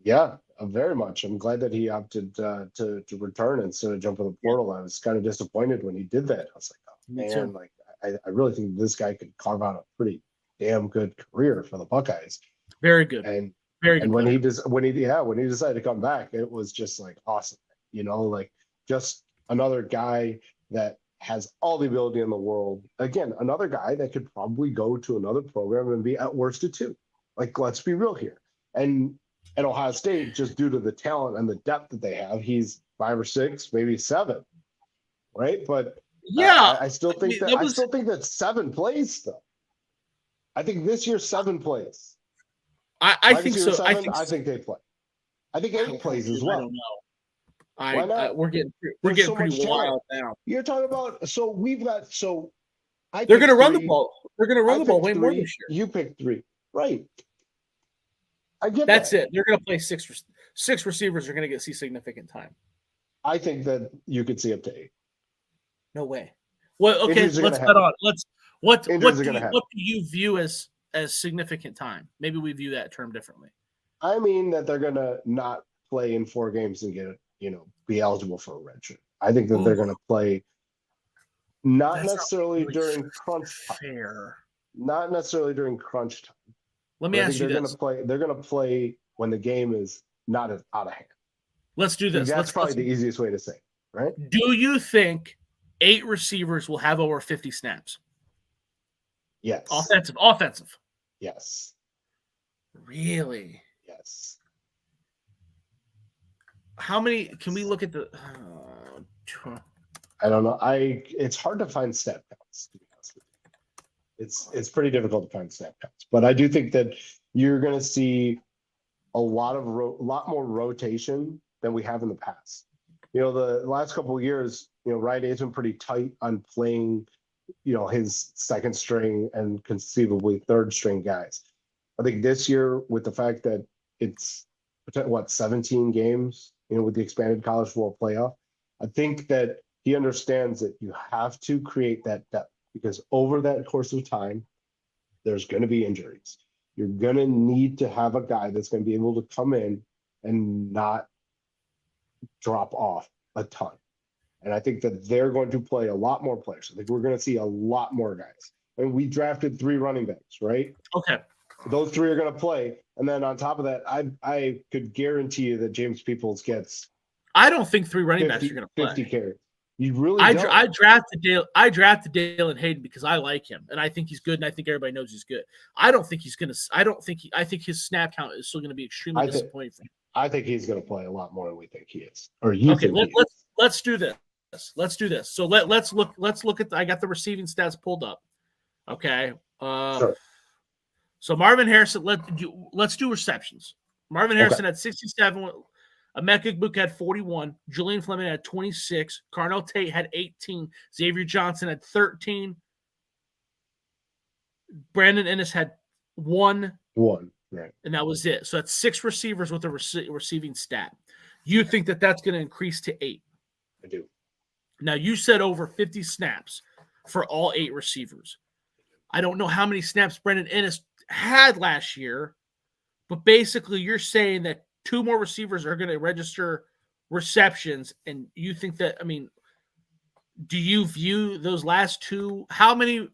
year. Yeah, very much. I'm glad that he opted to return instead of jumping the portal. I was kind of disappointed when he did that. I was like, oh, man, like I really think this guy could carve out a pretty damn good career for the Buckeyes. Very good. And very good. And when he decided to come back, it was just like awesome. Like just another guy that has all the ability in the world. Again, another guy that could probably go to another program and be at worst a 2. Like, let's be real here. And at Ohio State, just due to the talent and the depth that they have, he's 5 or 6, maybe 7, right? But yeah, I still think I still think that 7 plays still. I think this year 7 plays. I think so. 7, I think they play. I think 8 plays as well. I don't know. Why not? We're getting so pretty wild now. You're talking about they're going to run the ball. They're going to run the ball way more this year. You picked 3, right? I get that's it. They're going to play 6 receivers. Are going to see significant time. I think that you could see up to 8. No way. Well, okay, let's bet on. What do you view as significant time? Maybe we view that term differently. I mean that they're going to not play in 4 games and get be eligible for a redshirt. I think that they're going to play not necessarily during crunch time. Not necessarily during crunch time. Let me ask you this. They're going to play when the game is not as out of hand. Let's do this. That's probably the easiest way to say it, right? Do you think 8 receivers will have over 50 snaps? Yes. Offensive. Yes. Really? Yes. How many can we look at the I don't know. It's hard to find snap counts, to be honest with you. It's pretty difficult to find snap counts, but I do think that you're going to see a lot more rotation than we have in the past. The last couple of years, Ryan Day's been pretty tight on playing, his second string and conceivably third string guys. I think this year, with the fact that it's 17 games, with the expanded college football playoff, I think that he understands that you have to create that depth because over that course of time, there's going to be injuries. You're going to need to have a guy that's going to be able to come in and not drop off a ton. And I think that they're going to play a lot more players. I think we're going to see a lot more guys. And we drafted 3 running backs, right? Okay. Those 3 are going to play. And then on top of that, I could guarantee you that James Peoples gets. I don't think 3 running backs are going to play 50 carries. You really? I drafted Dalen Hayden because I like him and I think he's good and I think everybody knows he's good. I think his snap count is still going to be extremely disappointing for him. I think he's going to play a lot more than we think he is. Or you think he is. Let's do this. Let's do this. So let's look at. I got the receiving stats pulled up. Okay. Sure. So Marvin Harrison. Let's do receptions. Marvin Harrison had 67. Emeka Egbuka had 41. Julian Fleming had 26. Carnell Tate had 18. Xavier Johnson had 13. Brandon Ennis had 1. Right. And that was it. So that's 6 receivers with a receiving stat. You think that that's going to increase to 8? I do. Now, you said over 50 snaps for all 8 receivers. I don't know how many snaps Brandon Ennis had last year, but basically you're saying that 2 more receivers are going to register receptions, and you think that, do you view those last 2? How many?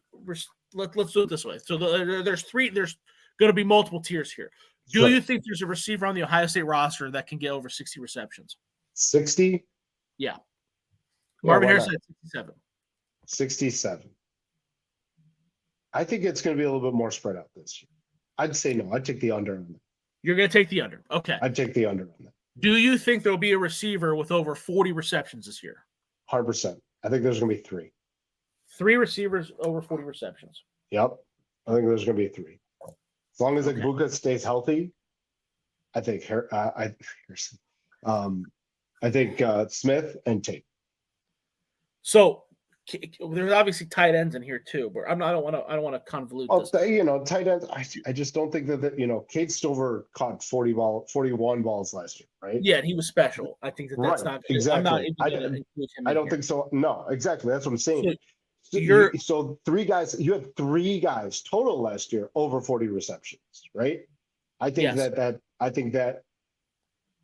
Let's do it this way. So there's 3. There's going to be multiple tiers here. Do you think there's a receiver on the Ohio State roster that can get over 60 receptions? 60? Yeah. Yeah, Marvin why Harrison not? had 67. 67. I think it's going to be a little bit more spread out this year. I'd say no. I'd take the under on that. You're going to take the under. Okay. I'd take the under on that. Do you think there'll be a receiver with over 40 receptions this year? 100%. I think there's going to be 3. 3 receivers over 40 receptions. Yep. I think there's going to be 3. As long as Igbuka stays healthy, I think Smith and Tate. So there's obviously tight ends in here too, but I don't want to convolute this. Tight ends. I just don't think that Kate Stover caught 41 balls last year, right? Yeah, and he was special. I think that's not exactly. I don't think so. No, exactly. That's what I'm saying. So 3 guys. You had 3 guys total last year over 40 receptions, right? I think I think that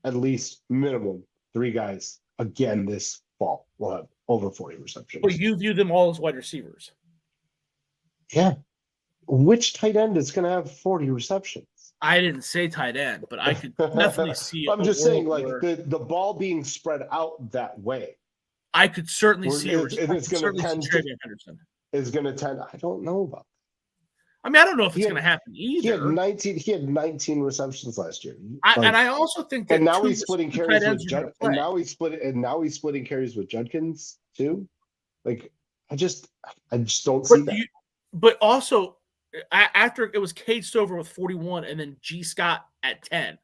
at least minimum 3 guys again this fall will have over 40 receptions. But you view them all as wide receivers. Yeah. Which tight end is going to have 40 receptions? I didn't say tight end, but I could definitely see. I'm just saying, like the ball being spread out that way. I could certainly see it's going to tend. Is going to tend. I don't know about. I mean, I don't know if it's going to happen either. He had 19 receptions last year. And I also think that. And now he's splitting carries with and now he's splitting carries with Judkins too. Like, I just don't see that. But also, after it was Cade Stover with 41 and then G. Scott at 10,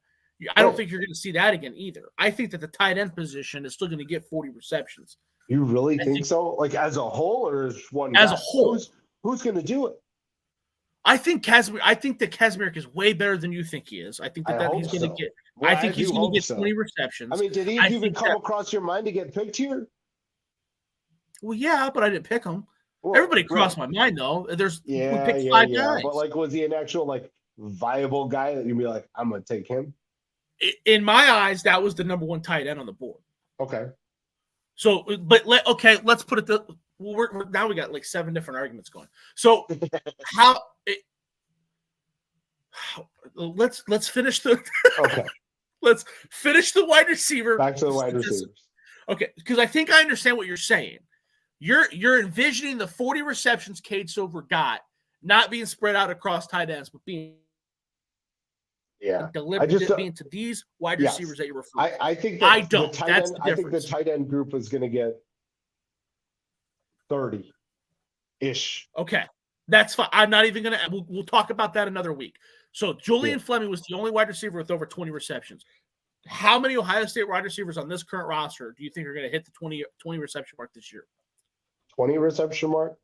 I don't think you're going to see that again either. I think that the tight end position is still going to get 40 receptions. You really think so? Like as a whole, or as one? As a whole, who's going to do it? I think that Kazmarek is way better than you think he is. I think that he's going to get. I think he's going to get 20 receptions. I mean, did he even come across your mind to get picked here? Well, yeah, but I didn't pick him. Well, everybody crossed my mind though. We picked 5 guys. But like, was he an actual viable guy that you'd be like, I'm going to take him? In my eyes, that was the number 1 tight end on the board. Okay. So, but let's put it. Now we got 7 different arguments going. So let's finish the. Okay. Let's finish the wide receiver. Back to the wide receivers. Okay, because I think I understand what you're saying. You're envisioning the 40 receptions Cade Stover got not being spread out across tight ends, but being deliberate being to these wide receivers that you refer to. I think I don't. That's the difference. I think the tight end group is going to get 30-ish. Okay, that's fine. I'm not even going to. We'll talk about that another week. So Julian Fleming was the only wide receiver with over 20 receptions. How many Ohio State wide receivers on this current roster do you think are going to hit the 20 reception mark this year? 20 reception mark?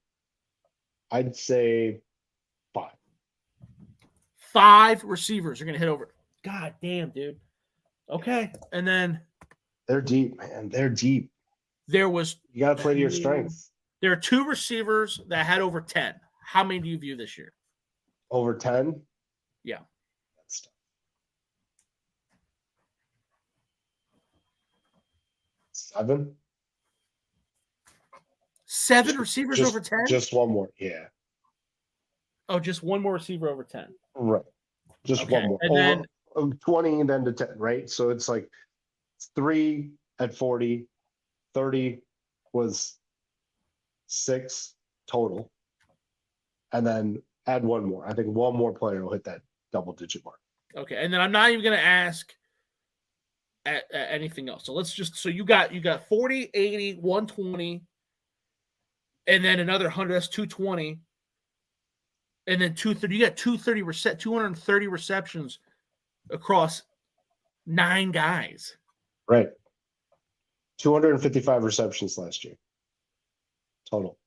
I'd say 5. 5 receivers are going to hit over. God damn, dude. Okay. And then they're deep, man. They're deep. You got to play to your strengths. There are 2 receivers that had over 10. How many do you view this year? Over 10? Yeah. That's tough. 7? 7 receivers over 10? Just one more. Yeah. Oh, just one more receiver over 10. Right. Just one more. And then 20 and then to 10, right? So it's 3 at 40, 30 was 6 total. And then add one more. I think one more player will hit that double-digit mark. Okay. And then I'm not even going to ask anything else. So let's so you got 40, 80, 120, and then another 100. That's 220. And then 230. You got 230 receptions across 9 guys. Right. 255 receptions last year. Total.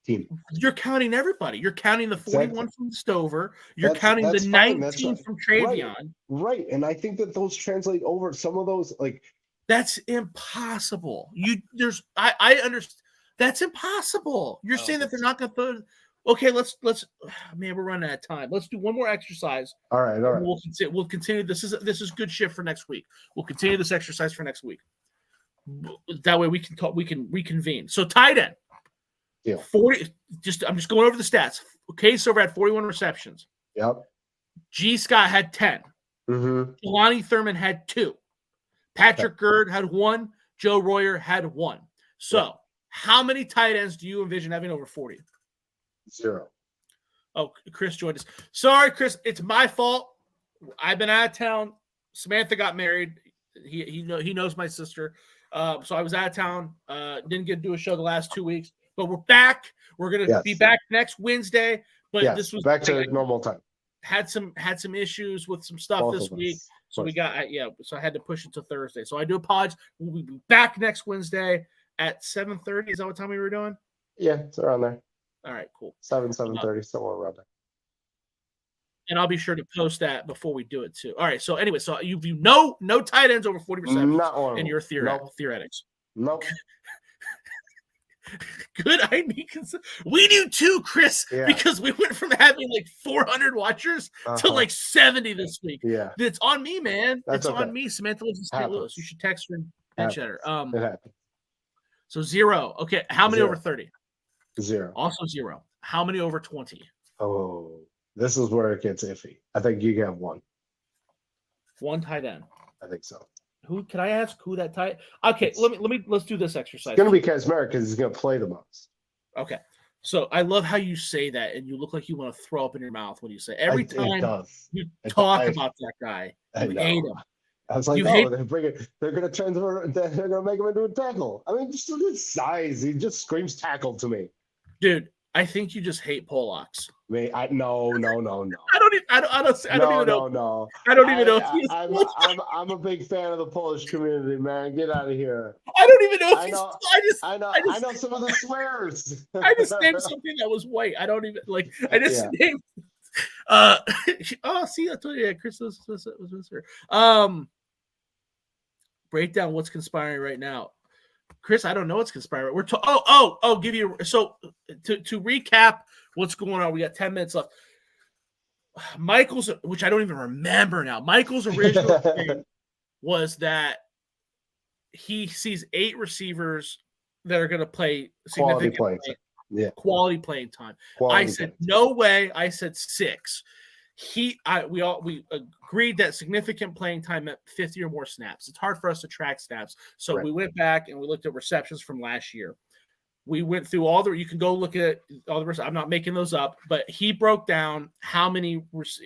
Team. You're counting everybody. You're counting the 41 from Stover. You're counting the 19 from Travion. Right. And I think that those translate over. Some of those, that's impossible. I understand. That's impossible. You're saying that they're not going to. Okay, let's. Man, we're running out of time. Let's do one more exercise. All right. We'll continue. This is good shit for next week. We'll continue this exercise for next week. That way we can talk. We can reconvene. So tight end. Yeah. 40. I'm just going over the stats. Okay, Stover had 41 receptions. Yep. G. Scott had 10. Mm-hmm. Jelani Thurman had 2. Patrick Gerd had 1. Joe Royer had 1. So how many tight ends do you envision having over 40? 0. Oh, Chris joined us. Sorry, Chris. It's my fault. I've been out of town. Samantha got married. He knows my sister. So I was out of town. Didn't get to do a show the last 2 weeks. But we're back. We're gonna be back next Wednesday. But this was back to normal time. Had some issues with some stuff this week. So we got so I had to push it to Thursday. So I do apologize. We'll be back next Wednesday at 7:30. Is that what time we were doing? Yeah, it's around there. All right, cool. 7:30, somewhere around there. And I'll be sure to post that before we do it too. All right. So anyway, so you no tight ends over 40 receptions in your theoretics. Nope. Good. We do too, Chris, because we went from having like 400 watchers to like 70 this week. Yeah. It's on me, man. That's it's on me. Samantha lives in St. Louis. You should text her and chat her. It happens. So 0. Okay. How many over 30? 0. Also 0. How many over 20? Oh, this is where it gets iffy. I think you have 1. 1 tight end. I think so. Who can I ask? Who that tight? Okay, let's do this exercise. It's going to be Kazmarek because he's going to play the most. Okay, so I love how you say that, and you look like you want to throw up in your mouth when you say every time you talk about that guy. You hate him. I was like, they're going to transfer. They're going to make him into a tackle. I mean, just look at his size. He just screams tackle to me, dude. I think you just hate Polacks. No. I don't even know. I don't even know. I'm a big fan of the Polish community, man. Get out of here. I don't even know if I know some of the swears. I just named something that was white. I don't even like. I just named. See, I told you, Chris was her. Break down what's conspiring right now. Chris, I don't know what's conspiring. We're give you so to recap what's going on. We got 10 minutes left. Michael's, which I don't even remember now. Michael's original thing was that he sees 8 receivers that are going to play significant quality playing time. I said no way. I said 6. We agreed that significant playing time meant 50 or more snaps. It's hard for us to track snaps. So we went back and we looked at receptions from last year. We went through you can go look at all the, I'm not making those up, but he broke down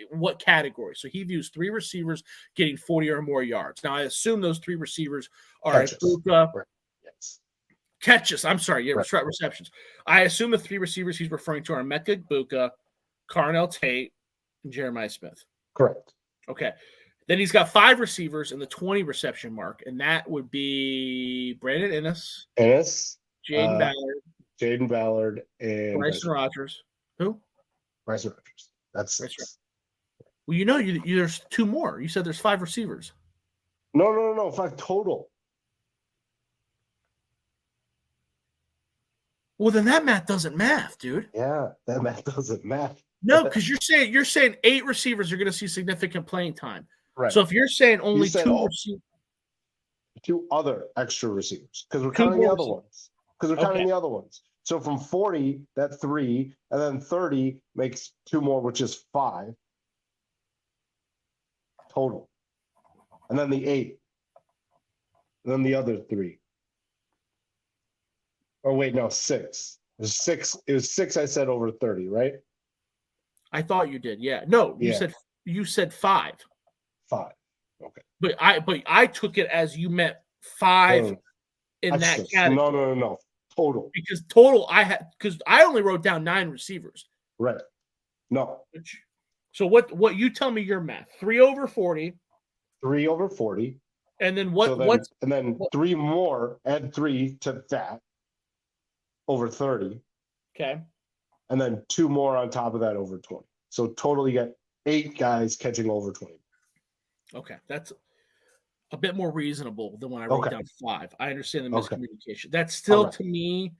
what category. So he views 3 receivers getting 40 or more yards. Now I assume those 3 receivers are catches. I'm sorry. Yeah. Receptions. I assume the 3 receivers he's referring to are Mecca Buka, Carnell Tate, and Jeremiah Smith. Correct. Okay. Then he's got 5 receivers in the 20 reception mark, and that would be Brandon Ennis, Jaden Ballard, and Bryson Rogers. Who? Bryson Rogers. That's 6. Right. Well, there's 2 more. You said there's 5 receivers. No. 5 total. Well, then that math doesn't math, dude. Yeah, that math doesn't math. No, because you're saying 8 receivers are going to see significant playing time. Right. So if you're saying only 2 receivers, 2 other extra receivers, because we're counting the other ones. The other ones. So from 40, that 3, and then 30 makes 2 more, which is 5 total. And then the 8, and then the other 3. Oh wait, no, 6. It was 6. It was 6. I said over 30, right? I thought you did. Yeah. No, you said 5. 5. Okay. But I took it as you meant 5 in that category. No. Total. Because total I only wrote down 9 receivers. Right. No. So what you tell me your math? 3 over 40. 3 over 40. And then and then 3 more, add 3 to that over 30. Okay. And then 2 more on top of that over 20. So total, you got 8 guys catching over 20. Okay. That's a bit more reasonable than when I wrote down 5. I understand the miscommunication. That still to me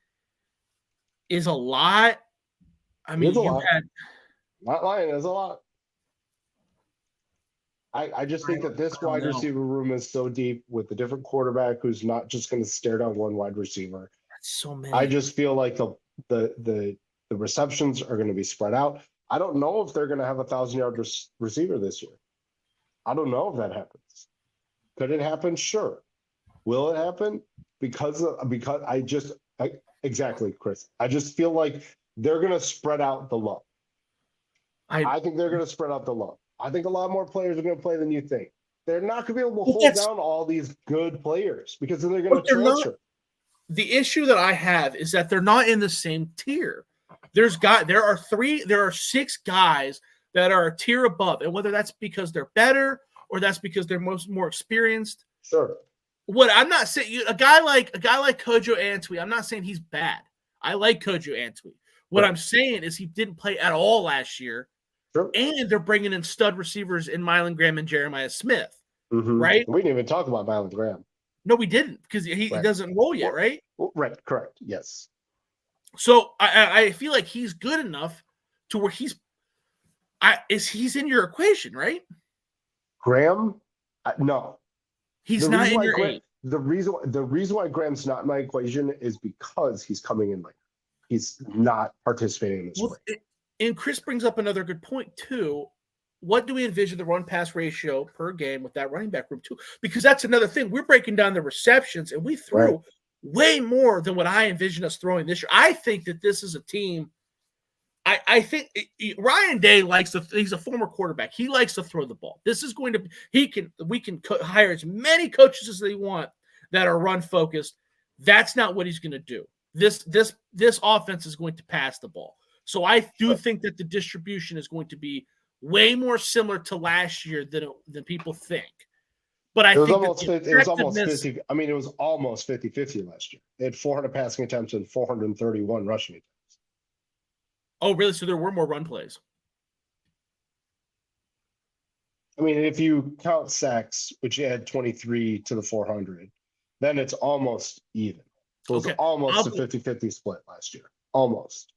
is a lot. I mean, not lying, there's a lot. I just think that this wide receiver room is so deep with the different quarterback who's not just going to stare down one wide receiver. That's so many. I just feel like the receptions are going to be spread out. I don't know if they're going to have 1,000-yard receiver this year. I don't know if that happens. Could it happen? Sure. Will it happen? exactly, Chris. I just feel like they're going to spread out the love. I think they're going to spread out the love. I think a lot more players are going to play than you think. They're not going to be able to hold down all these good players because then they're going to transfer. The issue that I have is that they're not in the same tier. There are 6 guys that are a tier above, and whether that's because they're better or that's because they're more experienced. Sure. What I'm not saying, a guy like Kojo Antwi, I'm not saying he's bad. I like Kojo Antwi. What I'm saying is he didn't play at all last year. Sure. And they're bringing in stud receivers in Mylan Graham and Jeremiah Smith, mm-hmm. Right? We didn't even talk about Mylan Graham. No, we didn't because he doesn't roll yet, right? Right, correct, yes. So I feel like he's good enough to where he's in your equation, right? Graham, no. He's not in your eight. The reason why Graham's not in my equation is because he's coming in later. He's not participating in this way. And Chris brings up another good point, too. What do we envision the run-pass ratio per game with that running back group, too? Because that's another thing. We're breaking down the receptions, and we threw way more than what I envision us throwing this year. I think that this is a team – I think Ryan Day he's a former quarterback. He likes to throw the ball. This is going to – we can hire as many coaches as they want that are run-focused. That's not what he's going to do. This offense is going to pass the ball. So I do think that the distribution is going to be way more similar to last year than people think. But it was almost 50. I mean, it was almost 50-50 last year. They had 400 passing attempts and 431 rushing attempts. Oh, really? So there were more run plays. I mean, if you count sacks, which you had 23 to the 400, then it's almost even. So it was almost a 50-50 split last year. Almost.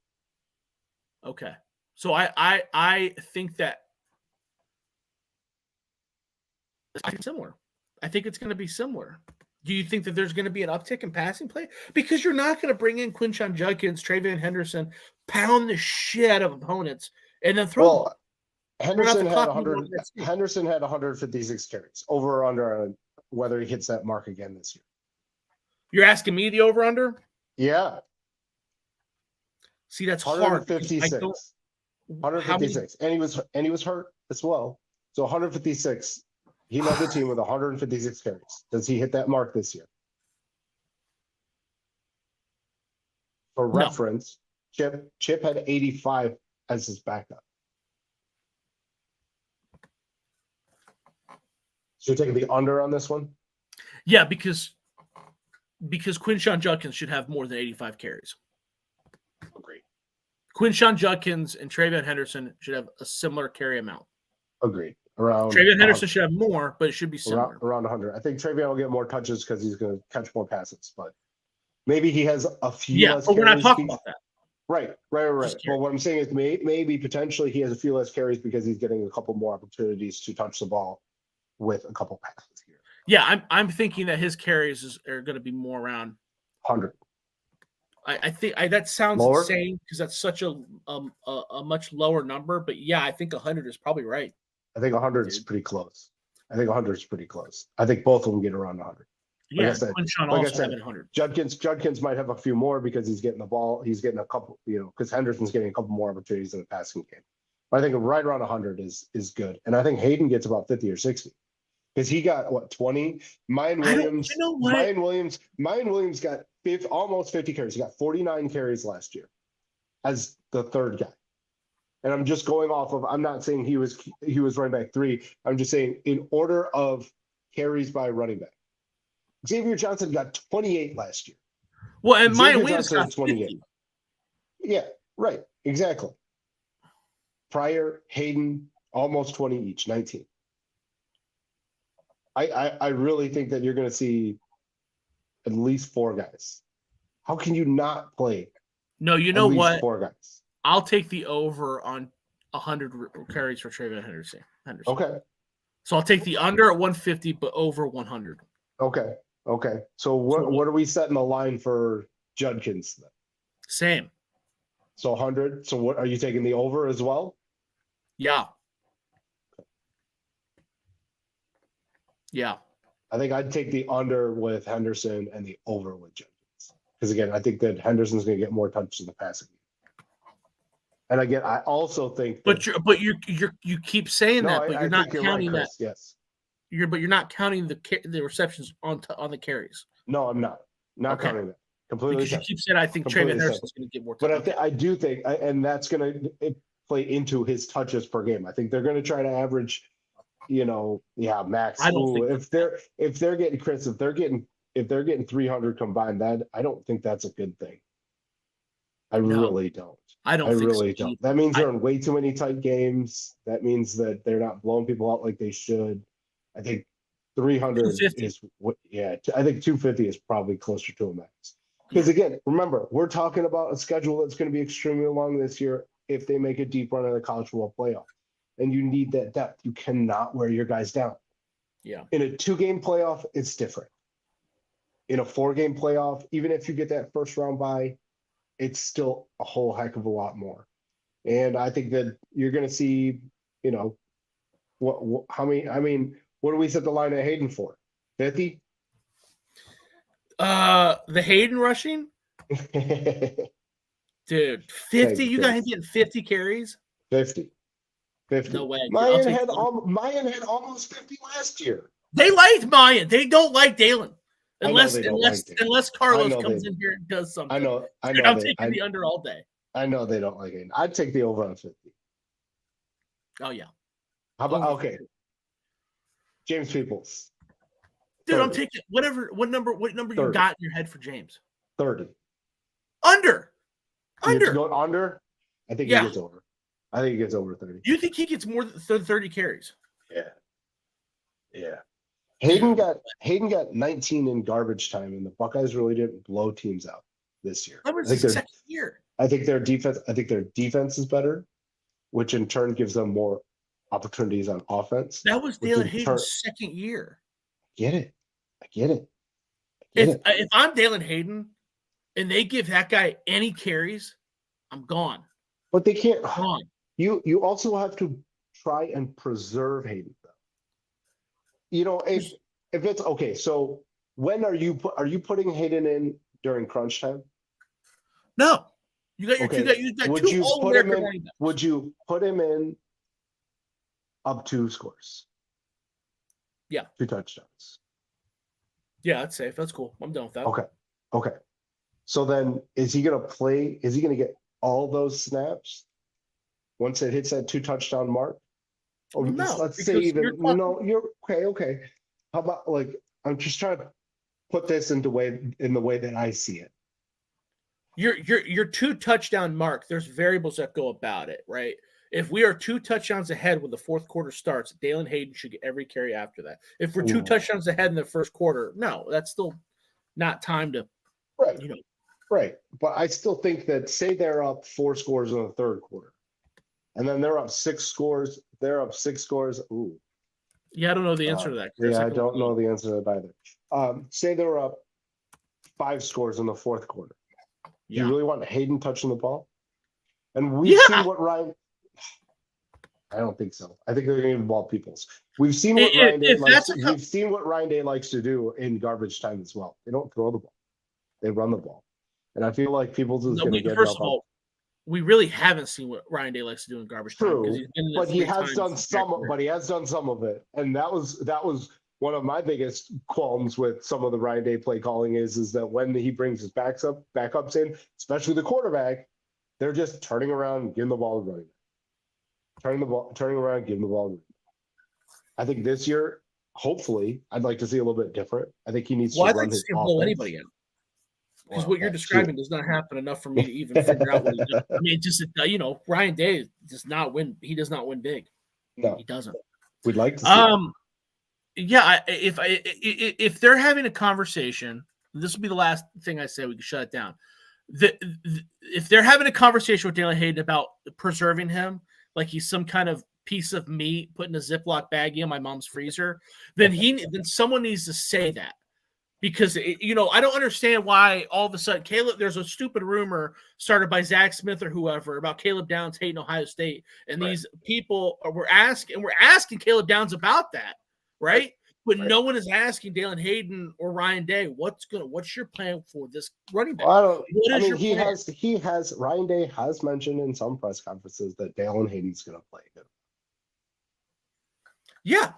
Okay. So I think that it's similar. I think it's going to be similar. Do you think that there's going to be an uptick in passing play? Because you're not going to bring in Quinshon Judkins, Travion Henderson, pound the shit out of opponents, and then throw. Well, Henderson had 156 carries, over or under whether he hits that mark again this year. You're asking me the over under? Yeah. See, that's 156. hard. 156. And he was hurt as well. So 156. He led the team with 156 carries. Does he hit that mark this year? For reference, Chip had 85 as his backup. So you're taking the under on this one? Yeah, because Quinshon Judkins should have more than 85 carries. Agreed. Quinshon Judkins and Travion Henderson should have a similar carry amount. Agreed. Travion Henderson should have more, but it should be similar. Around 100. I think Travion will get more touches because he's going to catch more passes, but maybe he has a few less carries. We're not talking about that. Right. Well, what I'm saying is maybe potentially he has a few less carries because he's getting a couple more opportunities to touch the ball with a couple passes here. Yeah, I'm thinking that his carries are going to be more around 100. I think that sounds insane because that's such a much lower number. But yeah, I think 100 is probably right. I think 100 is pretty close. I think both of them get around 100. Yeah, like I said, 100. Judkins might have a few more because he's getting the ball. He's getting a couple, because Henderson's getting a couple more opportunities in the passing game. But I think right around 100 is good. And I think Hayden gets about 50 or 60 because he got 20. Mayan Williams got almost 50 carries. He got 49 carries last year as the third guy. And I'm just going off of, I'm not saying he was running back 3. I'm just saying in order of carries by running back. Xavier Johnson got 28 last year. Well, and Mayan Williams got 28. 50. Yeah, right. Exactly. Pryor, Hayden, almost 20 each, 19. I really think that you're going to see at least 4 guys. How can you not play? No, you know what? 4 guys. I'll take the over on 100 carries for Travion Henderson. Okay. So I'll take the under at 150, but over 100. Okay. So what are we setting the line for Judkins then? Same. So 100. So what are you taking the over as well? Yeah. Yeah. I think I'd take the under with Henderson and the over with Jenkins. Because again, I think that Henderson's going to get more touches in the passing game. And again, I also think that, you keep saying that, but you're not counting that. Yes. But you're not counting the receptions on the carries. No, I'm not. Not counting that. Completely. Because you keep saying I think Traven Henderson's going to get more touches. But I do think, and that's going to play into his touches per game. I think they're going to try to average, max. I don't think if they're getting Chris, if they're getting 300 combined, that I don't think that's a good thing. I really don't. I really don't. That means they're in way too many tight games. That means that they're not blowing people out like they should. I think 300 is what. Yeah, I think 250 is probably closer to a max. Because again, remember, we're talking about a schedule that's going to be extremely long this year if they make a deep run in the college football playoff. And you need that depth. You cannot wear your guys down. Yeah. In a 2-game playoff, it's different. In a 4-game playoff, even if you get that first round bye, it's still a whole heck of a lot more. And I think that you're going to see, what do we set the line at Hayden for? 50? The Hayden rushing? Dude, 50? You got him getting 50 carries? 50. No way. Mayan had almost 50 last year. They liked Mayan. They don't like Dalen. Unless Carlos comes in here and does something. I know. I'm taking the under all day. I know they don't like it. I'd take the over on 50. Oh, yeah. How about, James Peoples. Dude, 30. I'm taking what number 30. You got in your head for James? 30. Under. Going under? I think he gets over. I think he gets over 30. You think he gets more than 30 carries? Yeah. Hayden got 19 in garbage time, and the Buckeyes really didn't blow teams out this year. That was his second year. I think their defense is better, which in turn gives them more opportunities on offense. That was Dalen Hayden's second year. I get it. If I'm Dalen Hayden and they give that guy any carries, I'm gone. But they can't. Gone. You also have to try and preserve Hayden. If it's okay, so when are you putting Hayden in during crunch time? No, you got two All-American running backs. Would you put him in up 2 scores? Yeah, 2 touchdowns. Yeah, that's safe. That's cool. I'm done with that. Okay. So then, is he going to play? Is he going to get all those snaps once it hits that 2 touchdown mark? Or no, let's say even you're okay. How about I'm just trying to put this in the way that I see it. Your 2 touchdown mark, there's variables that go about it, right? If we are 2 touchdowns ahead when the fourth quarter starts, Dalen Hayden should get every carry after that. If we're 2 touchdowns ahead in the first quarter, no, that's still not time to Right. But I still think that say they're up 4 scores in the third quarter. And then they're up 6 scores. Ooh. Yeah, I don't know the answer to that. Chris. Yeah, I don't know the answer to that either. Say they were up 5 scores in the fourth quarter. Yeah. You really want Hayden touching the ball? And we've seen what Ryan. I don't think so. I think they're going to involve Peoples. We've seen what Ryan Day likes. We've seen what Ryan Day likes to do in garbage time as well. They don't throw the ball; they run the ball. And I feel like Peoples is going to get. First of all, we really haven't seen what Ryan Day likes to do in garbage time. But he has done some. But he has done some of it, and that was one of my biggest qualms with some of the Ryan Day play calling is that when he brings his backups in, especially the quarterback, they're just turning around, giving the ball to running. Turning around, giving the ball. I think this year, hopefully, I'd like to see a little bit different. I think he needs to run his offense. Blow anybody in. Because what you're describing does not happen enough for me to even figure out what he does. I mean, just Ryan Day does not win. He does not win big. No, he doesn't. We'd like to see. Yeah. If they're having a conversation, this will be the last thing I say. We can shut it down. If they're having a conversation with Dalen Hayden about preserving him, like he's some kind of piece of meat put in a Ziploc baggie in my mom's freezer, then someone needs to say that. Because, I don't understand why all of a sudden there's a stupid rumor started by Zach Smith or whoever about Caleb Downs hating Ohio State. And these people we're asking Caleb Downs about that, right? But no one is asking Dalen Hayden or Ryan Day, what's your plan for this running back? Ryan Day has mentioned in some press conferences that Dalen Hayden's going to play good. Yeah.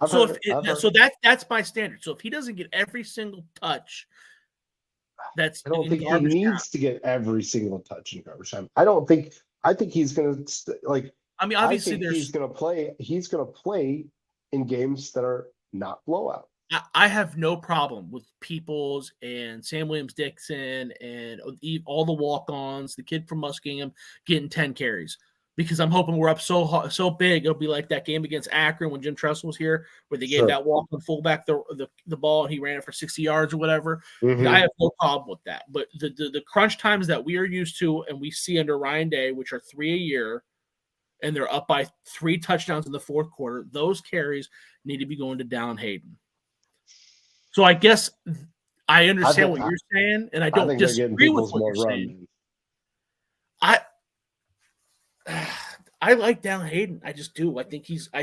That's my standard. So if he doesn't get every single touch, I don't think he needs to get every single touch in garbage time. I think he's going to obviously he's going to play. He's going to play in games that are not blowout. I have no problem with Peoples and Sam Williams-Dixon and all the walk-ons, the kid from Muskingum getting 10 carries, because I'm hoping we're up so big it'll be like that game against Akron when Jim Tressel was here, where they gave that walk-on fullback the ball and he ran it for 60 yards or whatever. Mm-hmm. I have no problem with that. But the crunch times that we are used to and we see under Ryan Day, which are 3 a year, and they're up by 3 touchdowns in the fourth quarter, those carries need to be going to Dalen Hayden. So I guess I understand what you're saying, and I don't disagree with what you're saying. I like Dalen Hayden. I just do. I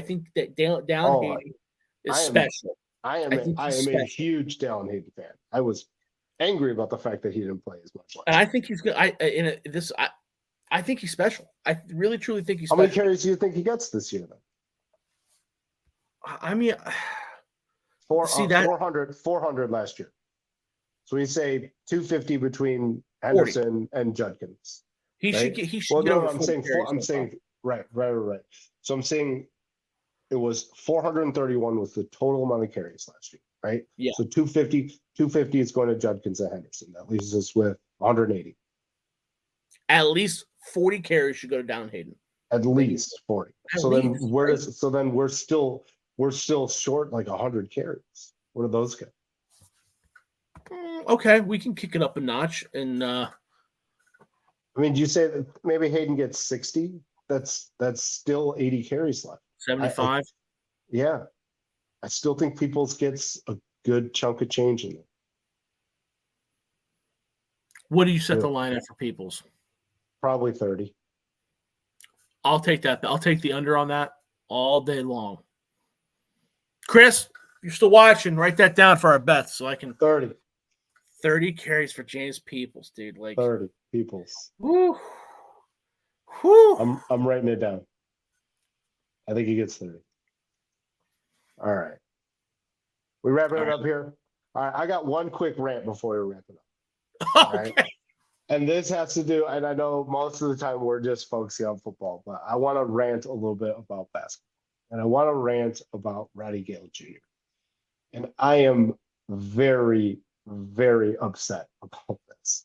think that Dalen Hayden is special. I am a huge Dalen Hayden fan. I was angry about the fact that he didn't play as much. And I think he's good. I think he's special. I really truly think he's special. How many carries do you think he gets this year then? I mean, 400 last year. So we say 250 between Henderson 40. And Judkins. He should get over I'm saying right. So I'm saying it was 431 was the total amount of carries last year, right? Yeah. So 250 is going to Judkins and Henderson. That leaves us with 180. At least 40 carries should go to Dalen Hayden. At least 40. Then we're still short like 100 carries. What do those get? Okay, we can kick it up a notch. And I mean, do you say that maybe Hayden gets 60? That's still 80 carries left. 75. Yeah. I still think Peoples gets a good chunk of change in there. What do you set the line at for Peoples? Probably 30. I'll take that. I'll take the under on that all day long. Chris, you're still watching. Write that down for our bets so I can. 30 carries for James Peoples, dude. 30 Peoples. Woo. I'm writing it down. I think he gets 30. All right. We wrapping it up here? All right. I got one quick rant before we wrap it up. Okay. Right? And this has to do, and I know most of the time we're just focusing on football, but I want to rant a little bit about basketball. And I want to rant about Roddy Gale Jr. And I am very, very upset about this.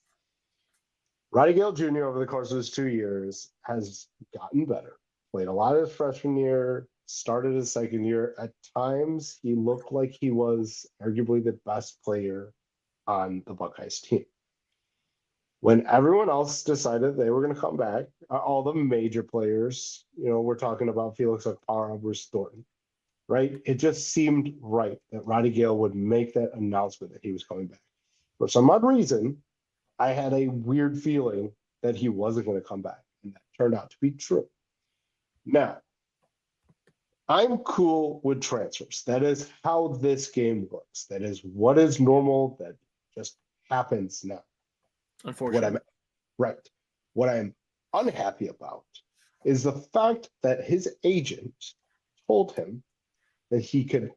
Roddy Gale Jr. over the course of his 2 years has gotten better. Played a lot of his freshman year, started his second year. At times, he looked like he was arguably the best player on the Buckeyes team. When everyone else decided they were going to come back, all the major players, we're talking about Felix Okpara versus Thornton, right? It just seemed right that Roddy Gale would make that announcement that he was coming back. For some odd reason, I had a weird feeling that he wasn't going to come back, and that turned out to be true. Now, I'm cool with transfers. That is how this game works. That is what is normal. That just happens now. Unfortunately. What I'm unhappy about is the fact that his agent told him that he could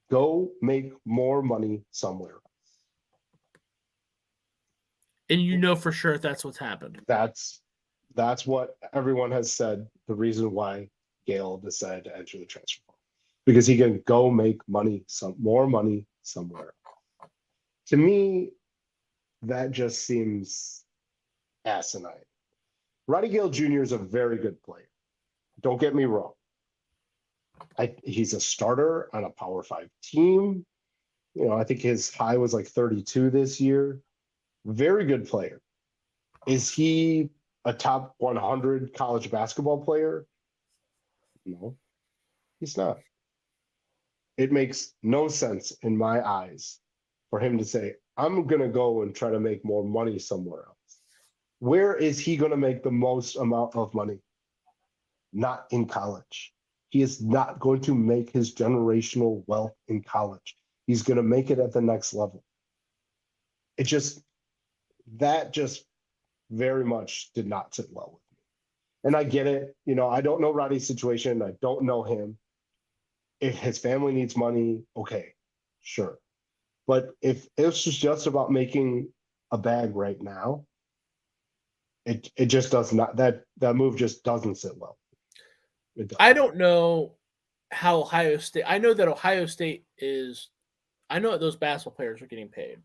go make more money somewhere else. And for sure that's what's happened. That's what everyone has said, the reason why Gale decided to enter the transfer portal. Because he can go make more money somewhere else. To me, that just seems asinine. Roddy Gale Jr. is a very good player. Don't get me wrong. He's a starter on a Power 5 team. I think his high was like 32 this year. Very good player. Is he a top 100 college basketball player? No, he's not. It makes no sense in my eyes for him to say, I'm going to go and try to make more money somewhere else. Where is he going to make the most amount of money? Not in college. He is not going to make his generational wealth in college. He's going to make it at the next level. That just very much did not sit well with me. And I get it. I don't know Roddy's situation. I don't know him. If his family needs money, okay, sure. But if it's just about making a bag right now, it just does not. That move just doesn't sit well. I don't know how Ohio State. I know that Ohio State is. I know that those basketball players are getting paid.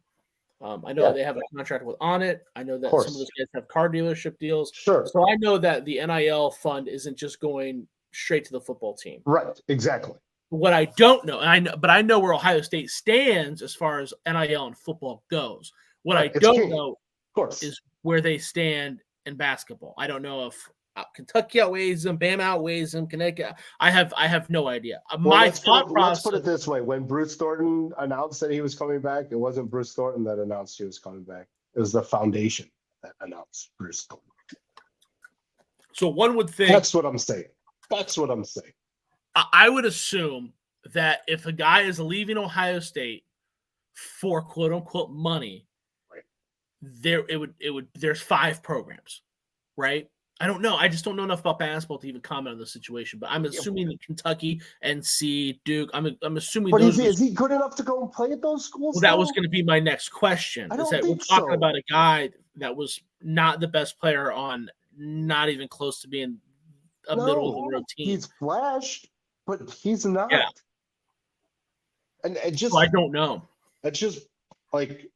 I know they have a contract with On It. I know that some of those guys have car dealership deals. Sure. So I know that the NIL fund isn't just going straight to the football team. Right. Exactly. What I don't know, but I know where Ohio State stands as far as NIL and football goes. What I don't know, of course, is where they stand in basketball. I don't know if Kentucky outweighs them, Bama outweighs them, Connecticut. I have no idea. Let's put it this way: when Bruce Thornton announced that he was coming back, it wasn't Bruce Thornton that announced he was coming back. It was the foundation that announced Bruce Thornton. So one would think that's what I'm saying. I would assume that if a guy is leaving Ohio State for quote unquote money, right, there's 5 programs, right? I don't know. I just don't know enough about basketball to even comment on the situation. But I'm assuming that Kentucky, NC, Duke. I'm assuming. But is he good enough to go and play at those schools? Well, that was going to be my next question. I don't think we're talking about a guy that was not the best player on, not even close to being a middle of the road team. He's flashed, but he's not. Yeah. And it just. So I don't know. It's just like.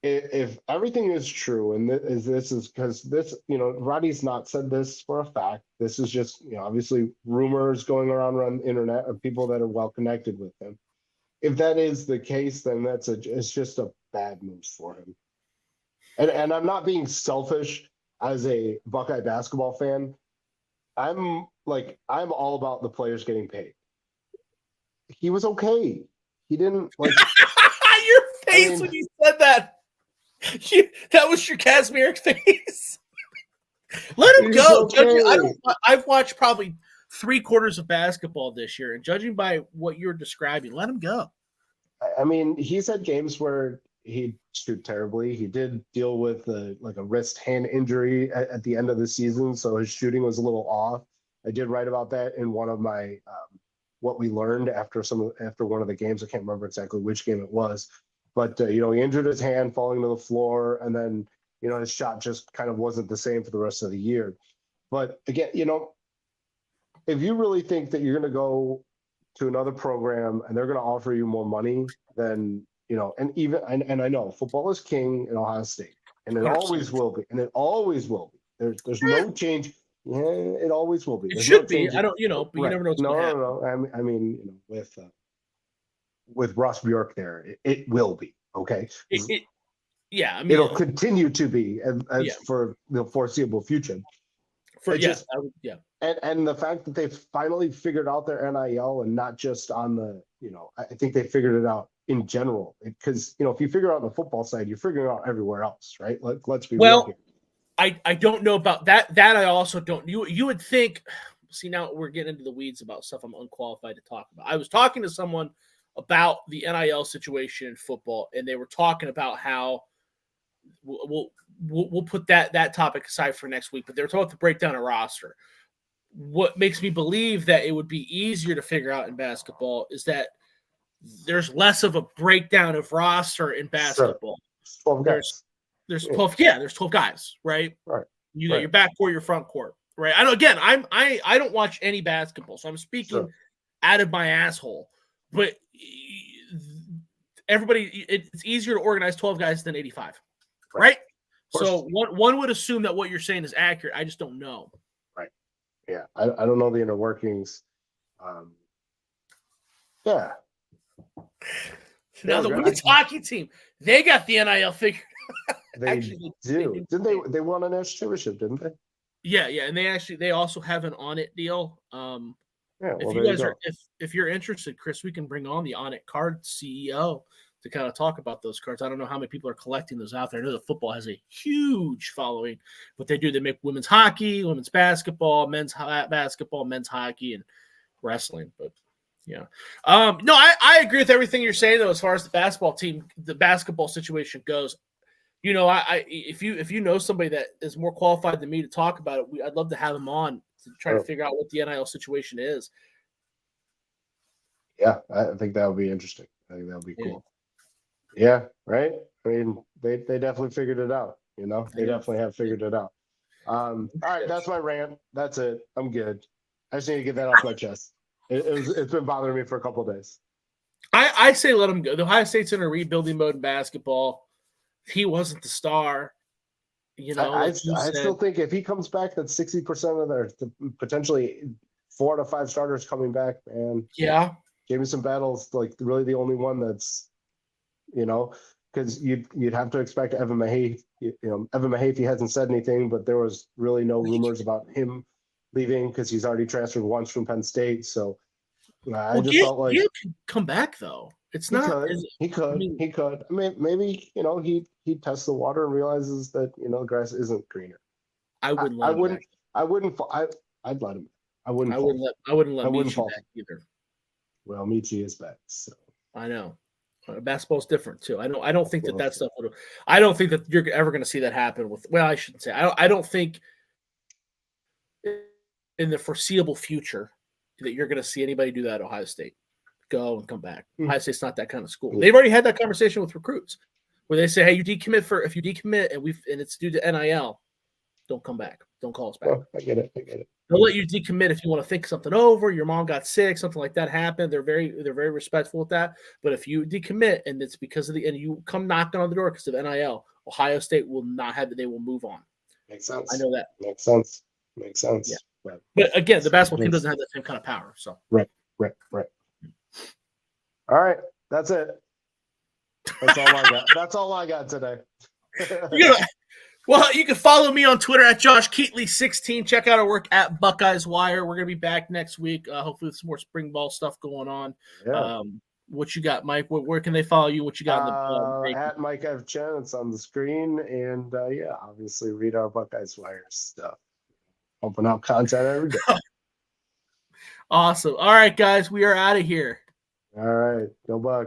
If everything is true, and this is because this, Roddy's not said this for a fact. This is just, obviously rumors going around the internet of people that are well connected with him. If that is the case, then it's just a bad move for him. And I'm not being selfish as a Buckeye basketball fan. I'm all about the players getting paid. He was okay. He didn't like your face when you said that. That was your Casimir face. Let him go. Okay. I've watched probably 3/4 of basketball this year, and judging by what you're describing, let him go. I mean, he's had games where he shoot terribly. He did deal with a wrist hand injury at the end of the season, so his shooting was a little off. I did write about that in one of my what we learned after one of the games. I can't remember exactly which game it was. But, he injured his hand falling to the floor, and then, his shot just kind of wasn't the same for the rest of the year. But again, if you really think that you're going to go to another program and they're going to offer you more money, then, and I know football is king in Ohio State, and it always will be, and it always will be. There's no change. Yeah, it always will be. It should be. I don't, but you never know what's going to happen. No. I mean, with Ross Bjork there, it will be, okay? Yeah, I mean, it'll continue to be as for the foreseeable future. And the fact that they've finally figured out their NIL and not just on the, I think they figured it out in general. Because, if you figure out on the football side, you're figuring out everywhere else, right? Let's be real here. I don't know about that. That I also don't. You would think. See, now we're getting into the weeds about stuff I'm unqualified to talk about. I was talking to someone about the NIL situation in football, and they were talking about how we'll put that topic aside for next week, but they were talking about the breakdown of roster. What makes me believe that it would be easier to figure out in basketball is that there's less of a breakdown of roster in basketball. Sure. 12 guys. There's 12. Yeah, there's 12 guys, right? Right. You got your back court, your front court, right? I don't watch any basketball, so I'm speaking out of my asshole. But everybody, it's easier to organize 12 guys than 85, right? So one would assume that what you're saying is accurate. I just don't know. Right. Yeah. I don't know the inner workings. Yeah. Now the women's hockey team, they got the NIL figured. They do. Didn't they won a national championship, didn't they? Yeah. And they also have an On It deal. Yeah, well, if you guys if you're interested, Chris, we can bring on the On It card CEO to kind of talk about those cards. I don't know how many people are collecting those out there. I know that football has a huge following. What they do, they make women's hockey, women's basketball, men's basketball, men's hockey, and wrestling. But Yeah. No, I agree with everything you're saying though, as far as the basketball situation goes. You know, if you know somebody that is more qualified than me to talk about it, I'd love to have them on to try to figure out what the NIL situation is. Yeah, I think that would be interesting. I think that would be cool. Yeah, right. I mean, they definitely figured it out. You know, they definitely have figured it out. All right, that's my rant. That's it. I'm good. I just need to get that off my chest. It's been bothering me for a couple of days. I say let him go. The Ohio State's in a rebuilding mode in basketball. He wasn't the star. You know, I still think if he comes back, that's 60% of their potentially 4 to 5 starters coming back, man. Yeah. Jamison Battle's like really the only one that's, you know, because you'd have to expect Evan Mahay. Evan Mahay hasn't said anything, but there was really no rumors about him leaving because he's already transferred once from Penn State. So I just felt like he could come back though. It's not. He could. I mean, maybe he tests the water and realizes that the grass isn't greener. I wouldn't. I'd let him. I wouldn't let Michi back either. Well, Michi is back, so I know. Basketball's different too. I don't think that stuff would. I don't think that you're ever going to see that happen with. Well, I shouldn't say. I don't think in the foreseeable future that you're going to see anybody do that at Ohio State. Go and come back. Ohio State's not that kind of school. They've already had that conversation with recruits where they say, "Hey, if you decommit and it's due to NIL, don't come back. Don't call us back." Well, I get it. They'll let you decommit if you want to think something over. Your mom got sick, something like that happened. They're very respectful with that. But if you decommit and it's because of and you come knocking on the door because of NIL, Ohio State will not have it. They will move on. Makes sense. I know that. Makes sense. Yeah. But again, the basketball team doesn't have that same kind of power. So right. All right, that's it. That's all I got. That's all I got today. Well, you can follow me on Twitter at Josh Keatley16. Check out our work at Buckeyes Wire. We're going to be back next week. Hopefully with some more spring ball stuff going on. Yeah. What you got, Mike? Where can they follow you? What you got in the at Mike F. Chen? It's on the screen. And obviously read our Buckeyes Wire stuff. Pumping out content every day. Awesome. All right, guys, we are out of here. All right. Go Bucks.